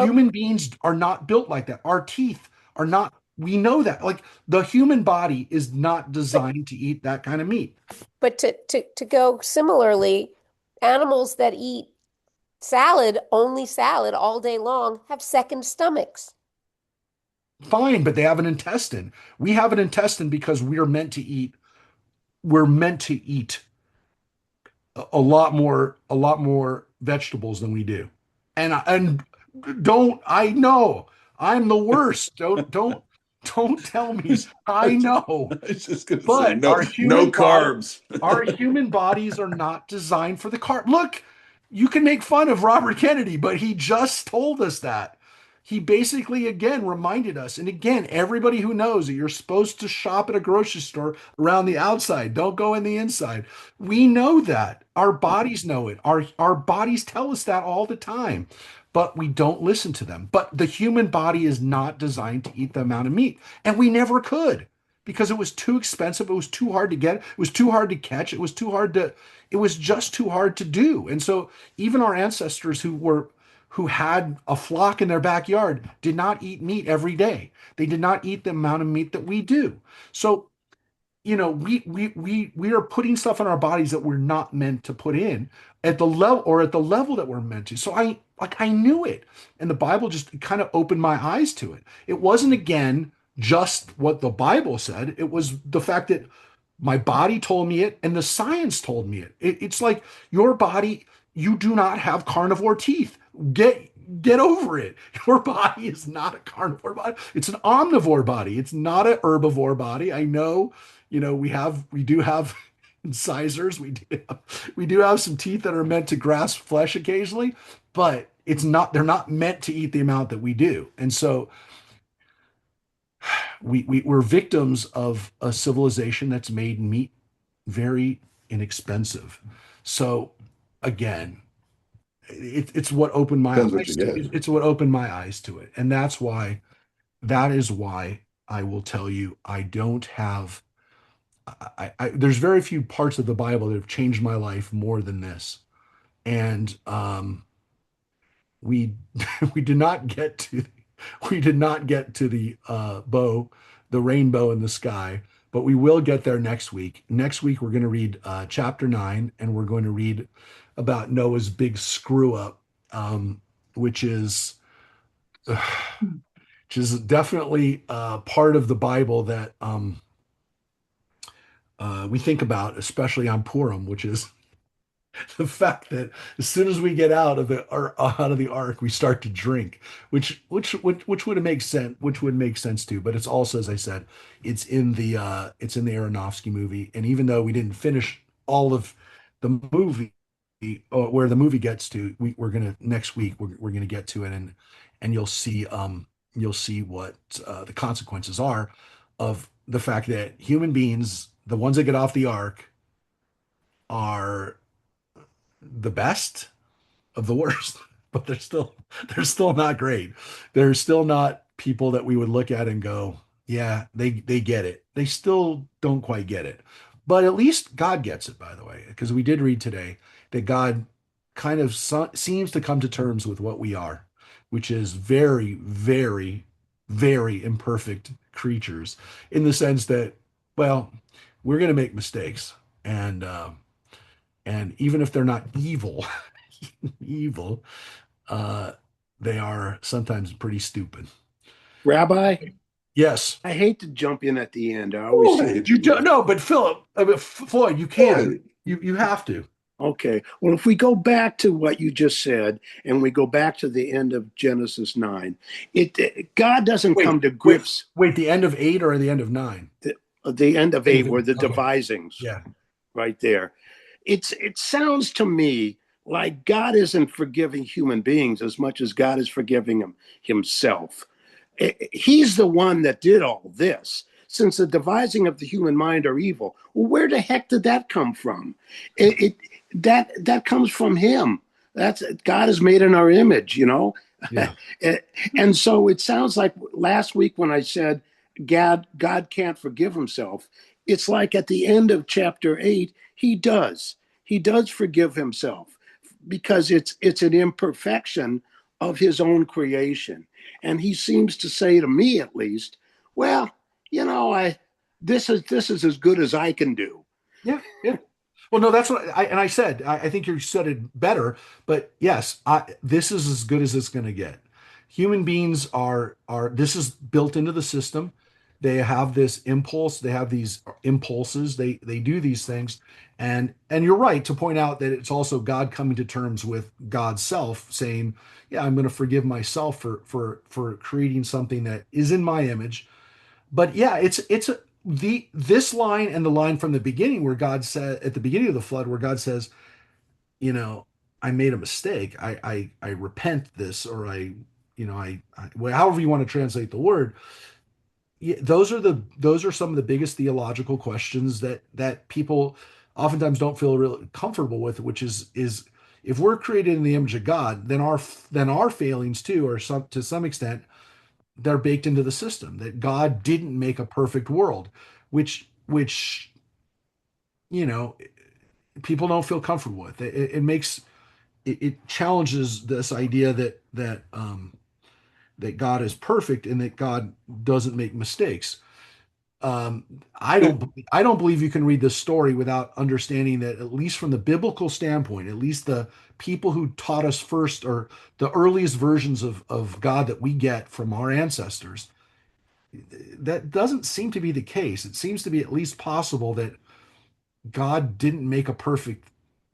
Oh, Human beings are not built like that. Our teeth are not, we know that. Like the human body is not but designed to eat that kind of meat. but to go similarly, animals that eat salad, only salad all day long, have second stomachs. Fine, but they have an intestine. We have an intestine because we're meant to eat a lot more vegetables than we do. And don't I know I'm the worst. Don't tell me. I I know. was just gonna say But no, no carbs. our human bodies are not designed for the carb. Look, you can make fun of Robert Kennedy, but he just told us that. He basically again reminded us, and again, everybody who knows that you're supposed to shop at a grocery store around the outside, don't go in the inside. We know that. Our bodies know it. Our bodies tell us that all the time, but we don't listen to them. But the human body is not designed to eat the amount of meat, and we never could because it was too expensive. It was too hard to get. It was too hard to catch. It was just too hard to do. And so even our ancestors who had a flock in their backyard did not eat meat every day. They did not eat the amount of meat that we do. So we are putting stuff in our bodies that we're not meant to put in at the level that we're meant to. So I knew it. And the Bible just kind of opened my eyes to it. It wasn't again just what the Bible said. It was the fact that my body told me it and the science told me it. It's like your body, you do not have carnivore teeth. Get over it. Your body is not a carnivore body. It's an omnivore body. It's not a herbivore body. I know, we do have incisors. We do have some teeth that are meant to grasp flesh occasionally, but they're not meant to eat the amount that we do. And so we're victims of a civilization that's made meat very inexpensive. So again, it's what opened my Depends what you eyes to get. it's what opened my eyes to it. And that is why I will tell you I don't have there's very few parts of the Bible that have changed my life more than this. And we we did not get to we did not get to the rainbow in the sky, but we will get there next week. Next week, we're going to read chapter 9, and we're going to read about Noah's big screw up, which is which is definitely part of the Bible that we think about, especially on Purim, which is the fact that as soon as we get out of the ark, we start to drink, which would make sense, which would make sense too. But it's also, as I said, it's in the Aronofsky movie, and even though we didn't finish all of the movie, where the movie gets to, we're gonna next week we're gonna get to it, and you'll see what the consequences are of the fact that human beings, the ones that get off the ark, are the best of the worst, but they're still not great. They're still not people that we would look at and go, yeah, they get it. They still don't quite get it. But at least God gets it, by the way, because we did read today that God kind of seems to come to terms with what we are, which is very, very, very imperfect creatures in the sense that, well, we're going to make mistakes. And even if they're not evil, evil, uh, they are sometimes pretty stupid. Rabbi, Yes. I hate to jump in at the end. I always Go say ahead. You don't know, but Philip, Floyd, you Go can. ahead. You have to. okay. Well, if we go back to what you just said, and we go back to the end of Genesis 9, God doesn't Wait, come to wait, grips wait. The end of 8 or the end of 9? the end of End of 8 were the 8. Okay. devisings Yeah. right there. It sounds to me like God isn't forgiving human beings as much as God is forgiving himself. He's the one that did all this. Since the devising of the human mind are evil, well, where the heck did that come from? It that comes from him. That's God is made in our image, you know. Yeah. And so it sounds like last week when I said God can't forgive himself, it's like at the end of chapter 8, he does forgive himself because it's an imperfection of his own creation. And he seems to say to me at least, well, you know, I this is as good as I can do. Yeah. Yeah. Well, no, that's what I said. I think you said it better, but yes, this is as good as it's going to get. Human beings are this is built into the system. They have this impulse. They have these impulses. They do these things, and you're right to point out that it's also God coming to terms with God's self, saying, "Yeah, I'm going to forgive myself for creating something that is in my image." But yeah, it's the this line and the line from the beginning where God said at the beginning of the flood where God says, you know, I made a mistake. I repent this, or well, however you want to translate the word. Yeah, those are some of the biggest theological questions that people oftentimes don't feel really comfortable with, which is if we're created in the image of God, then our failings too are some to some extent they're baked into the system that God didn't make a perfect world, which you know people don't feel comfortable with. It challenges this idea that God is perfect and that God doesn't make mistakes. Um, I don't believe you can read this story without understanding that at least from the biblical standpoint, at least the people who taught us first or the earliest versions of God that we get from our ancestors, that doesn't seem to be the case. It seems to be at least possible that God didn't make a perfect,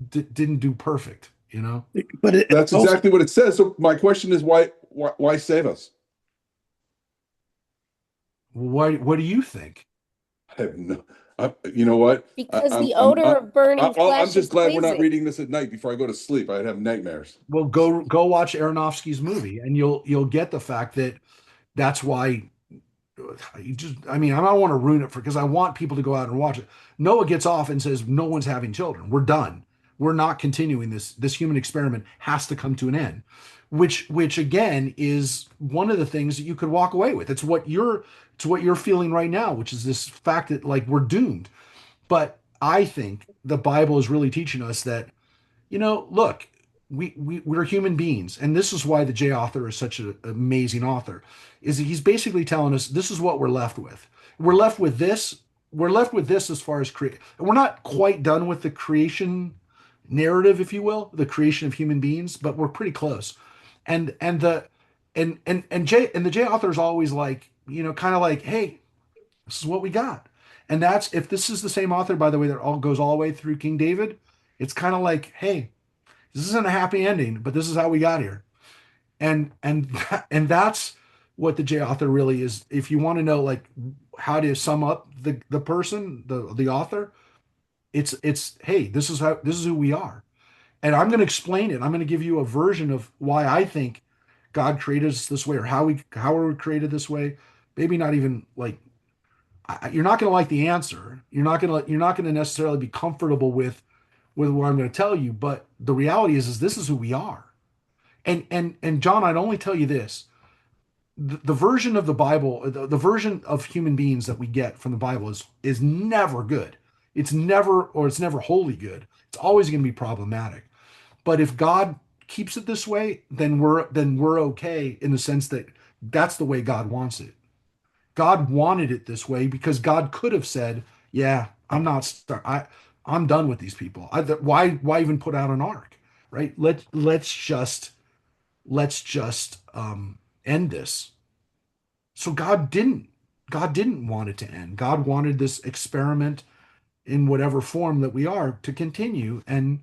didn't do perfect, you know? But it That's also exactly what it says. So my question is, why save us? What do you think? I have no. You know what? Because the odor of burning I'm flesh is just glad we're not pleasing. reading this at night before I go to sleep. I'd have nightmares. Well, go watch Aronofsky's movie and you'll get the fact that that's why I mean, I don't want to ruin it because I want people to go out and watch it. Noah gets off and says, no one's having children. We're done. We're not continuing this. This human experiment has to come to an end, which again is one of the things that you could walk away with. It's what you're feeling right now, which is this fact that like we're doomed. But I think the Bible is really teaching us that look, we're human beings, and this is why the J author is such an amazing author. Is he's basically telling us this is what we're left with. We're left with this, we're left with this as far as create. We're not quite done with the creation narrative, if you will, the creation of human beings, but we're pretty close. And the and the J author is always like, kind of like, hey, this is what we got. And that's, if this is the same author, by the way, that all goes all the way through King David, it's kind of like, hey, this isn't a happy ending, but this is how we got here. And that's what the J author really is. If you want to know like how to sum up the person, the author, it's hey, this is who we are. And I'm going to explain it. I'm going to give you a version of why I think God created us this way, or how are we created this way. Maybe not even like, you're not going to like the answer. You're not going to necessarily be comfortable with what I'm going to tell you, but the reality is this is who we are. And John, I'd only tell you this. The version of the Bible, the version of human beings that we get from the Bible is never good. It's never wholly good. It's always going to be problematic. But if God keeps it this way, then we're okay, in the sense that that's the way God wants it. God wanted it this way because God could have said, "Yeah, I'm done with these people. Why even put out an ark, right? Let's just end this." So God didn't want it to end. God wanted this experiment, in whatever form that we are, to continue. And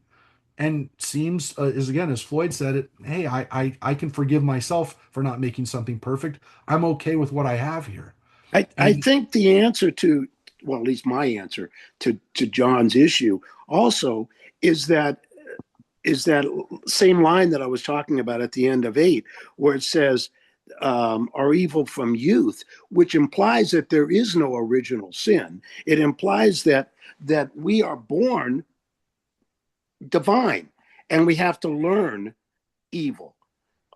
seems, is, again, as Floyd said it, hey, I can forgive myself for not making something perfect. I'm okay with what I have here. I And think the answer to, well, at least my answer to John's issue also is that same line that I was talking about at the end of 8, where it says, are evil from youth, which implies that there is no original sin. It implies that we are born divine and we have to learn evil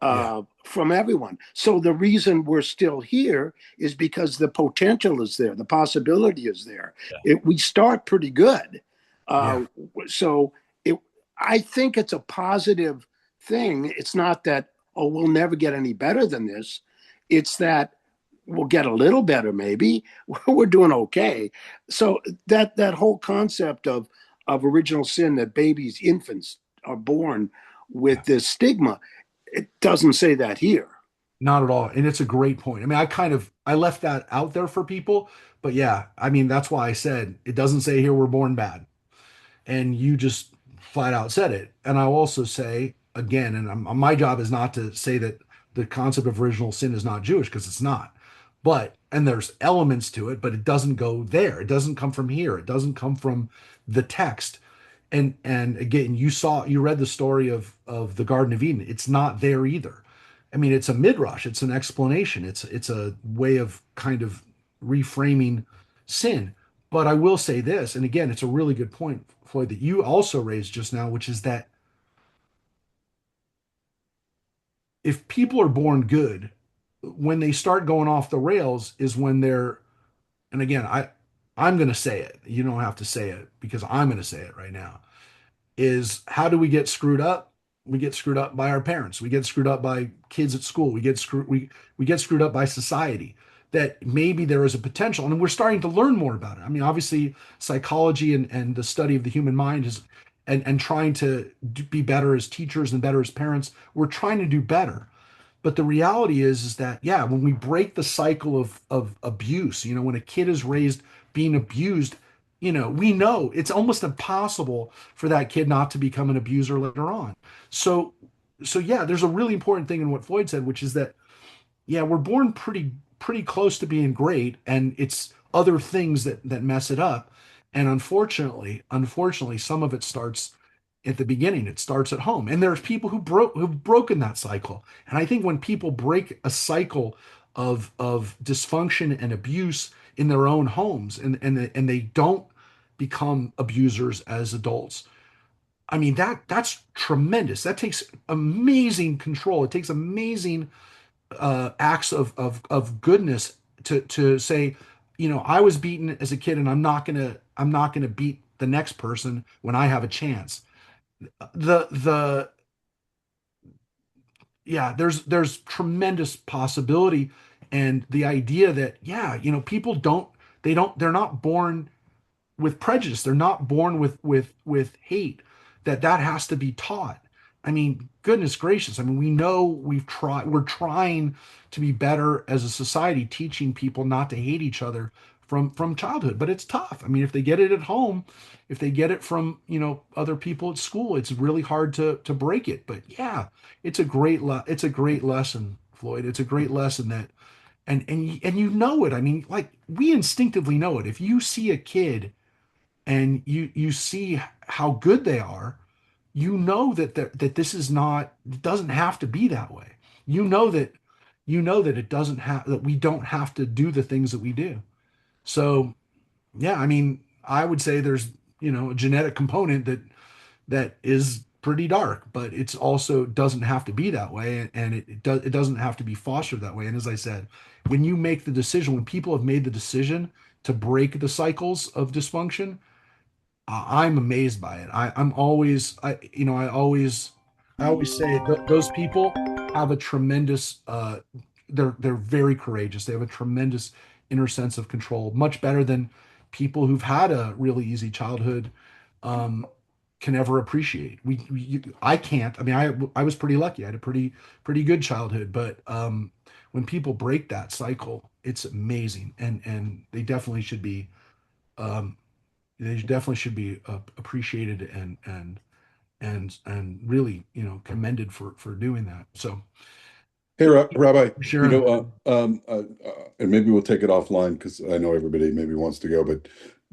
yeah, from everyone. So the reason we're still here is because the potential is there, the possibility is there. We start pretty good. yeah, Uh, so it, I think it's a positive thing. It's not that, oh, we'll never get any better than this. It's that we'll get a little better, maybe. We're doing okay. So that whole concept of original sin, that babies, infants are born yeah. with this stigma, it doesn't say that here. Not at all. And it's a great point. I mean, I left that out there for people, but yeah, I mean, that's why I said it doesn't say here we're born bad. And you just flat out said it. And I'll also say again, and my job is not to say that the concept of original sin is not Jewish, because it's not. And there's elements to it, but it doesn't go there. It doesn't come from here. It doesn't come from the text. And again, you read the story of the Garden of Eden. It's not there either. I mean, it's a midrash. It's an explanation. It's a way of kind of reframing sin. But I will say this, and again, it's a really good point, Floyd, that you also raised just now, which is that if people are born good, when they start going off the rails is when they're, and again, I'm going to say it. You don't have to say it, because I'm going to say it right now. Is, how do we get screwed up? We get screwed up by our parents. We get screwed up by kids at school. We get screwed up by society. That maybe there is a potential, and we're starting to learn more about it. I mean, obviously, psychology and the study of the human mind is, and trying to be better as teachers and better as parents. We're trying to do better. But the reality is that, yeah, when we break the cycle of abuse, when a kid is raised being abused, we know it's almost impossible for that kid not to become an abuser later on. So, so yeah, there's a really important thing in what Floyd said, which is that, yeah, we're born pretty close to being great, and it's other things that mess it up. And unfortunately, some of it starts at the beginning. It starts at home, and there's people who've broken that cycle. And I think when people break a cycle of dysfunction and abuse in their own homes, and they don't become abusers as adults, I mean, that's tremendous. That takes amazing control. It takes amazing acts of goodness to say, I was beaten as a kid, and I'm not gonna beat the next person when I have a chance. The Yeah, there's tremendous possibility, and the idea that, yeah, people don't they're not born with prejudice. They're not born with hate. That has to be taught. I mean, goodness gracious. I mean, we know we're trying to be better as a society, teaching people not to hate each other from childhood, but it's tough. I mean, if they get it at home, if they get it from, other people at school, it's really hard to break it. But yeah, it's a great lesson, Floyd. It's a great lesson that and you know it. I mean, like we instinctively know it. If you see a kid and you see how good they are, you know that this is not, it doesn't have to be that way. You know that it doesn't have, that we don't have to do the things that we do. So yeah, I mean, I would say there's, a genetic component that is pretty dark, but it's also doesn't have to be that way, and it doesn't have to be fostered that way. And as I said, when you make the decision, when people have made the decision to break the cycles of dysfunction, I'm amazed by it. I'm always, I always say those people have a tremendous, they're very courageous. They have a tremendous inner sense of control, much better than people who've had a really easy childhood, um, can ever appreciate. I can't. I mean, I was pretty lucky. I had a pretty good childhood, but when people break that cycle, it's amazing, and um, they definitely should be appreciated and really commended for doing that. So Hey, Rabbi, Sharon, and maybe we'll take it offline because I know everybody maybe wants to go,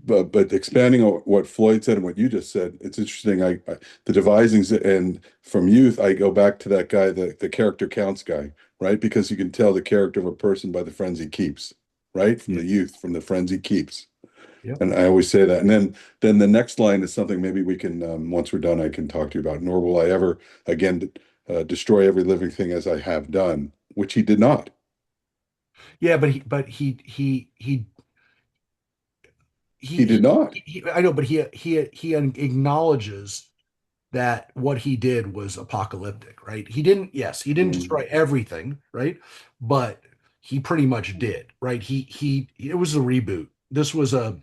but expanding on what Floyd said and what you just said, it's interesting. The devisings and from youth, I go back to that guy, the character counts guy, right? Because you can tell the character of a person by the friends he keeps, right? From yeah, the youth, from the friends he keeps. yep. And I always say that. And then the next line is something maybe we can, once we're done, I can talk to you about. Nor will I ever again destroy every living thing as I have done, which he did not. Yeah, he, He did not. I know, but he acknowledges that what he did was apocalyptic, right? Yes, he didn't Mm, destroy everything, right? But he pretty much did, right? It was a reboot. This was a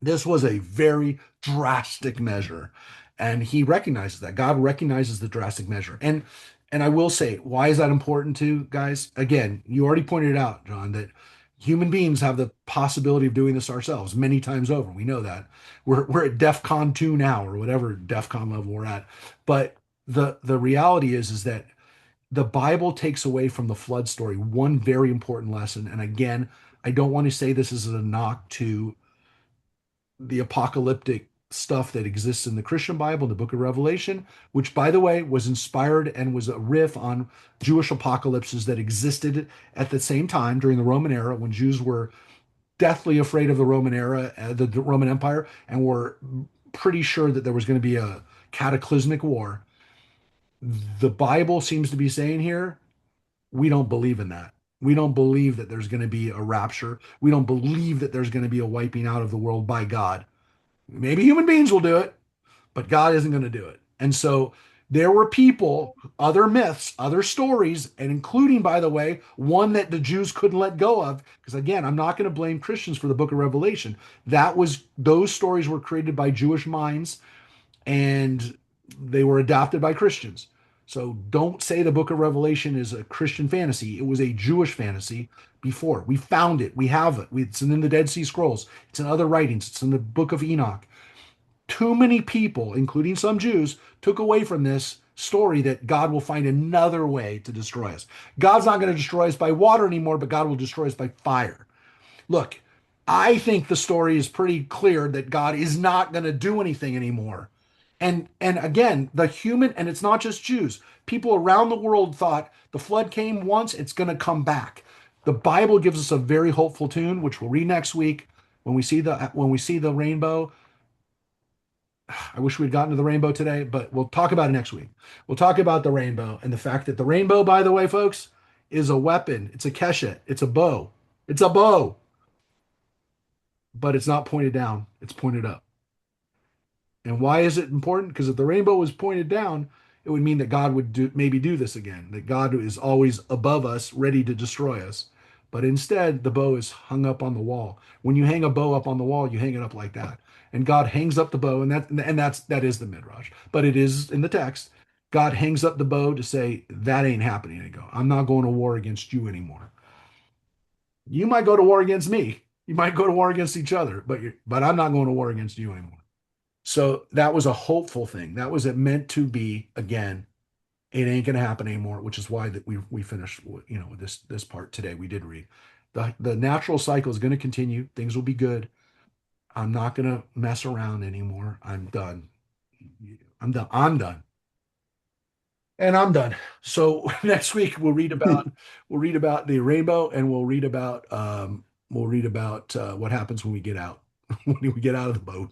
very drastic measure, and he recognizes that. God recognizes the drastic measure. And I will say, why is that important to guys? Again, you already pointed out, John, that human beings have the possibility of doing this ourselves many times over. We know that. We're at DEF CON 2 now, or whatever DEF CON level we're at. But the reality is that the Bible takes away from the flood story one very important lesson. And again, I don't want to say this is a knock to the apocalyptic stuff that exists in the Christian Bible, the book of Revelation, which, by the way, was inspired and was a riff on Jewish apocalypses that existed at the same time during the Roman era when Jews were deathly afraid of the Roman era, the Roman Empire, and were pretty sure that there was going to be a cataclysmic war. The Bible seems to be saying here, we don't believe in that. We don't believe that there's going to be a rapture. We don't believe that there's going to be a wiping out of the world by God. Maybe human beings will do it, but God isn't going to do it. And so there were people, other myths, other stories, and including, by the way, one that the Jews couldn't let go of. Because again, I'm not going to blame Christians for the book of Revelation. Those stories were created by Jewish minds and they were adopted by Christians. So don't say the book of Revelation is a Christian fantasy. It was a Jewish fantasy before. We found it. We have it. It's in the Dead Sea Scrolls. It's in other writings. It's in the book of Enoch. Too many people, including some Jews, took away from this story that God will find another way to destroy us. God's not going to destroy us by water anymore, but God will destroy us by fire. Look, I think the story is pretty clear that God is not going to do anything anymore. And again, the human, and it's not just Jews, people around the world thought the flood came once, it's going to come back. The Bible gives us a very hopeful tune, which we'll read next week when we see the rainbow. I wish we'd gotten to the rainbow today, but we'll talk about it next week. We'll talk about the rainbow and the fact that the rainbow, by the way, folks, is a weapon. It's a keshet. It's a bow. It's a bow, but it's not pointed down. It's pointed up. And why is it important? Because if the rainbow was pointed down, it would mean that God would maybe do this again, that God is always above us, ready to destroy us. But instead, the bow is hung up on the wall. When you hang a bow up on the wall, you hang it up like that. And God hangs up the bow, and that is the midrash. But it is in the text. God hangs up the bow to say, that ain't happening. I go, I'm not going to war against you anymore. You might go to war against me. You might go to war against each other, but I'm not going to war against you anymore. So that was a hopeful thing. That was it meant to be again. It ain't going to happen anymore, which is why that we finished, this part today. We did read the natural cycle is going to continue. Things will be good. I'm not going to mess around anymore. I'm done. I'm done. I'm done. And I'm done. So next week we'll read about the rainbow, and we'll read about what happens when we get out when we get out of the boat,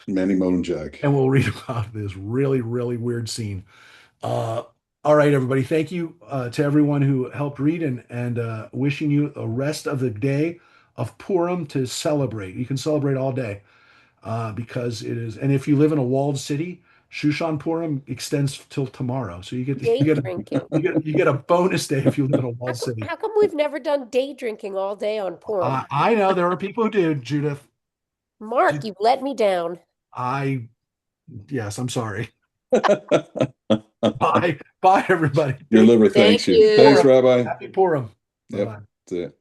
Manny Molenjack. and we'll read about this really really weird scene. All right, everybody. Thank you to everyone who helped read, and wishing you a rest of the day of Purim to celebrate. You can celebrate all day because it is. And if you live in a walled city, Shushan Purim extends till tomorrow, so Day drinking. you get a bonus day if you live in a walled city. How come we've never done day drinking all day on Purim? I know there are people who do, Judith. Mark, you let me down. Yes, I'm sorry. Bye, everybody. Your liver Thank thanks you. you. Thanks, Rabbi. Happy Purim. Yep, Bye-bye. that's it.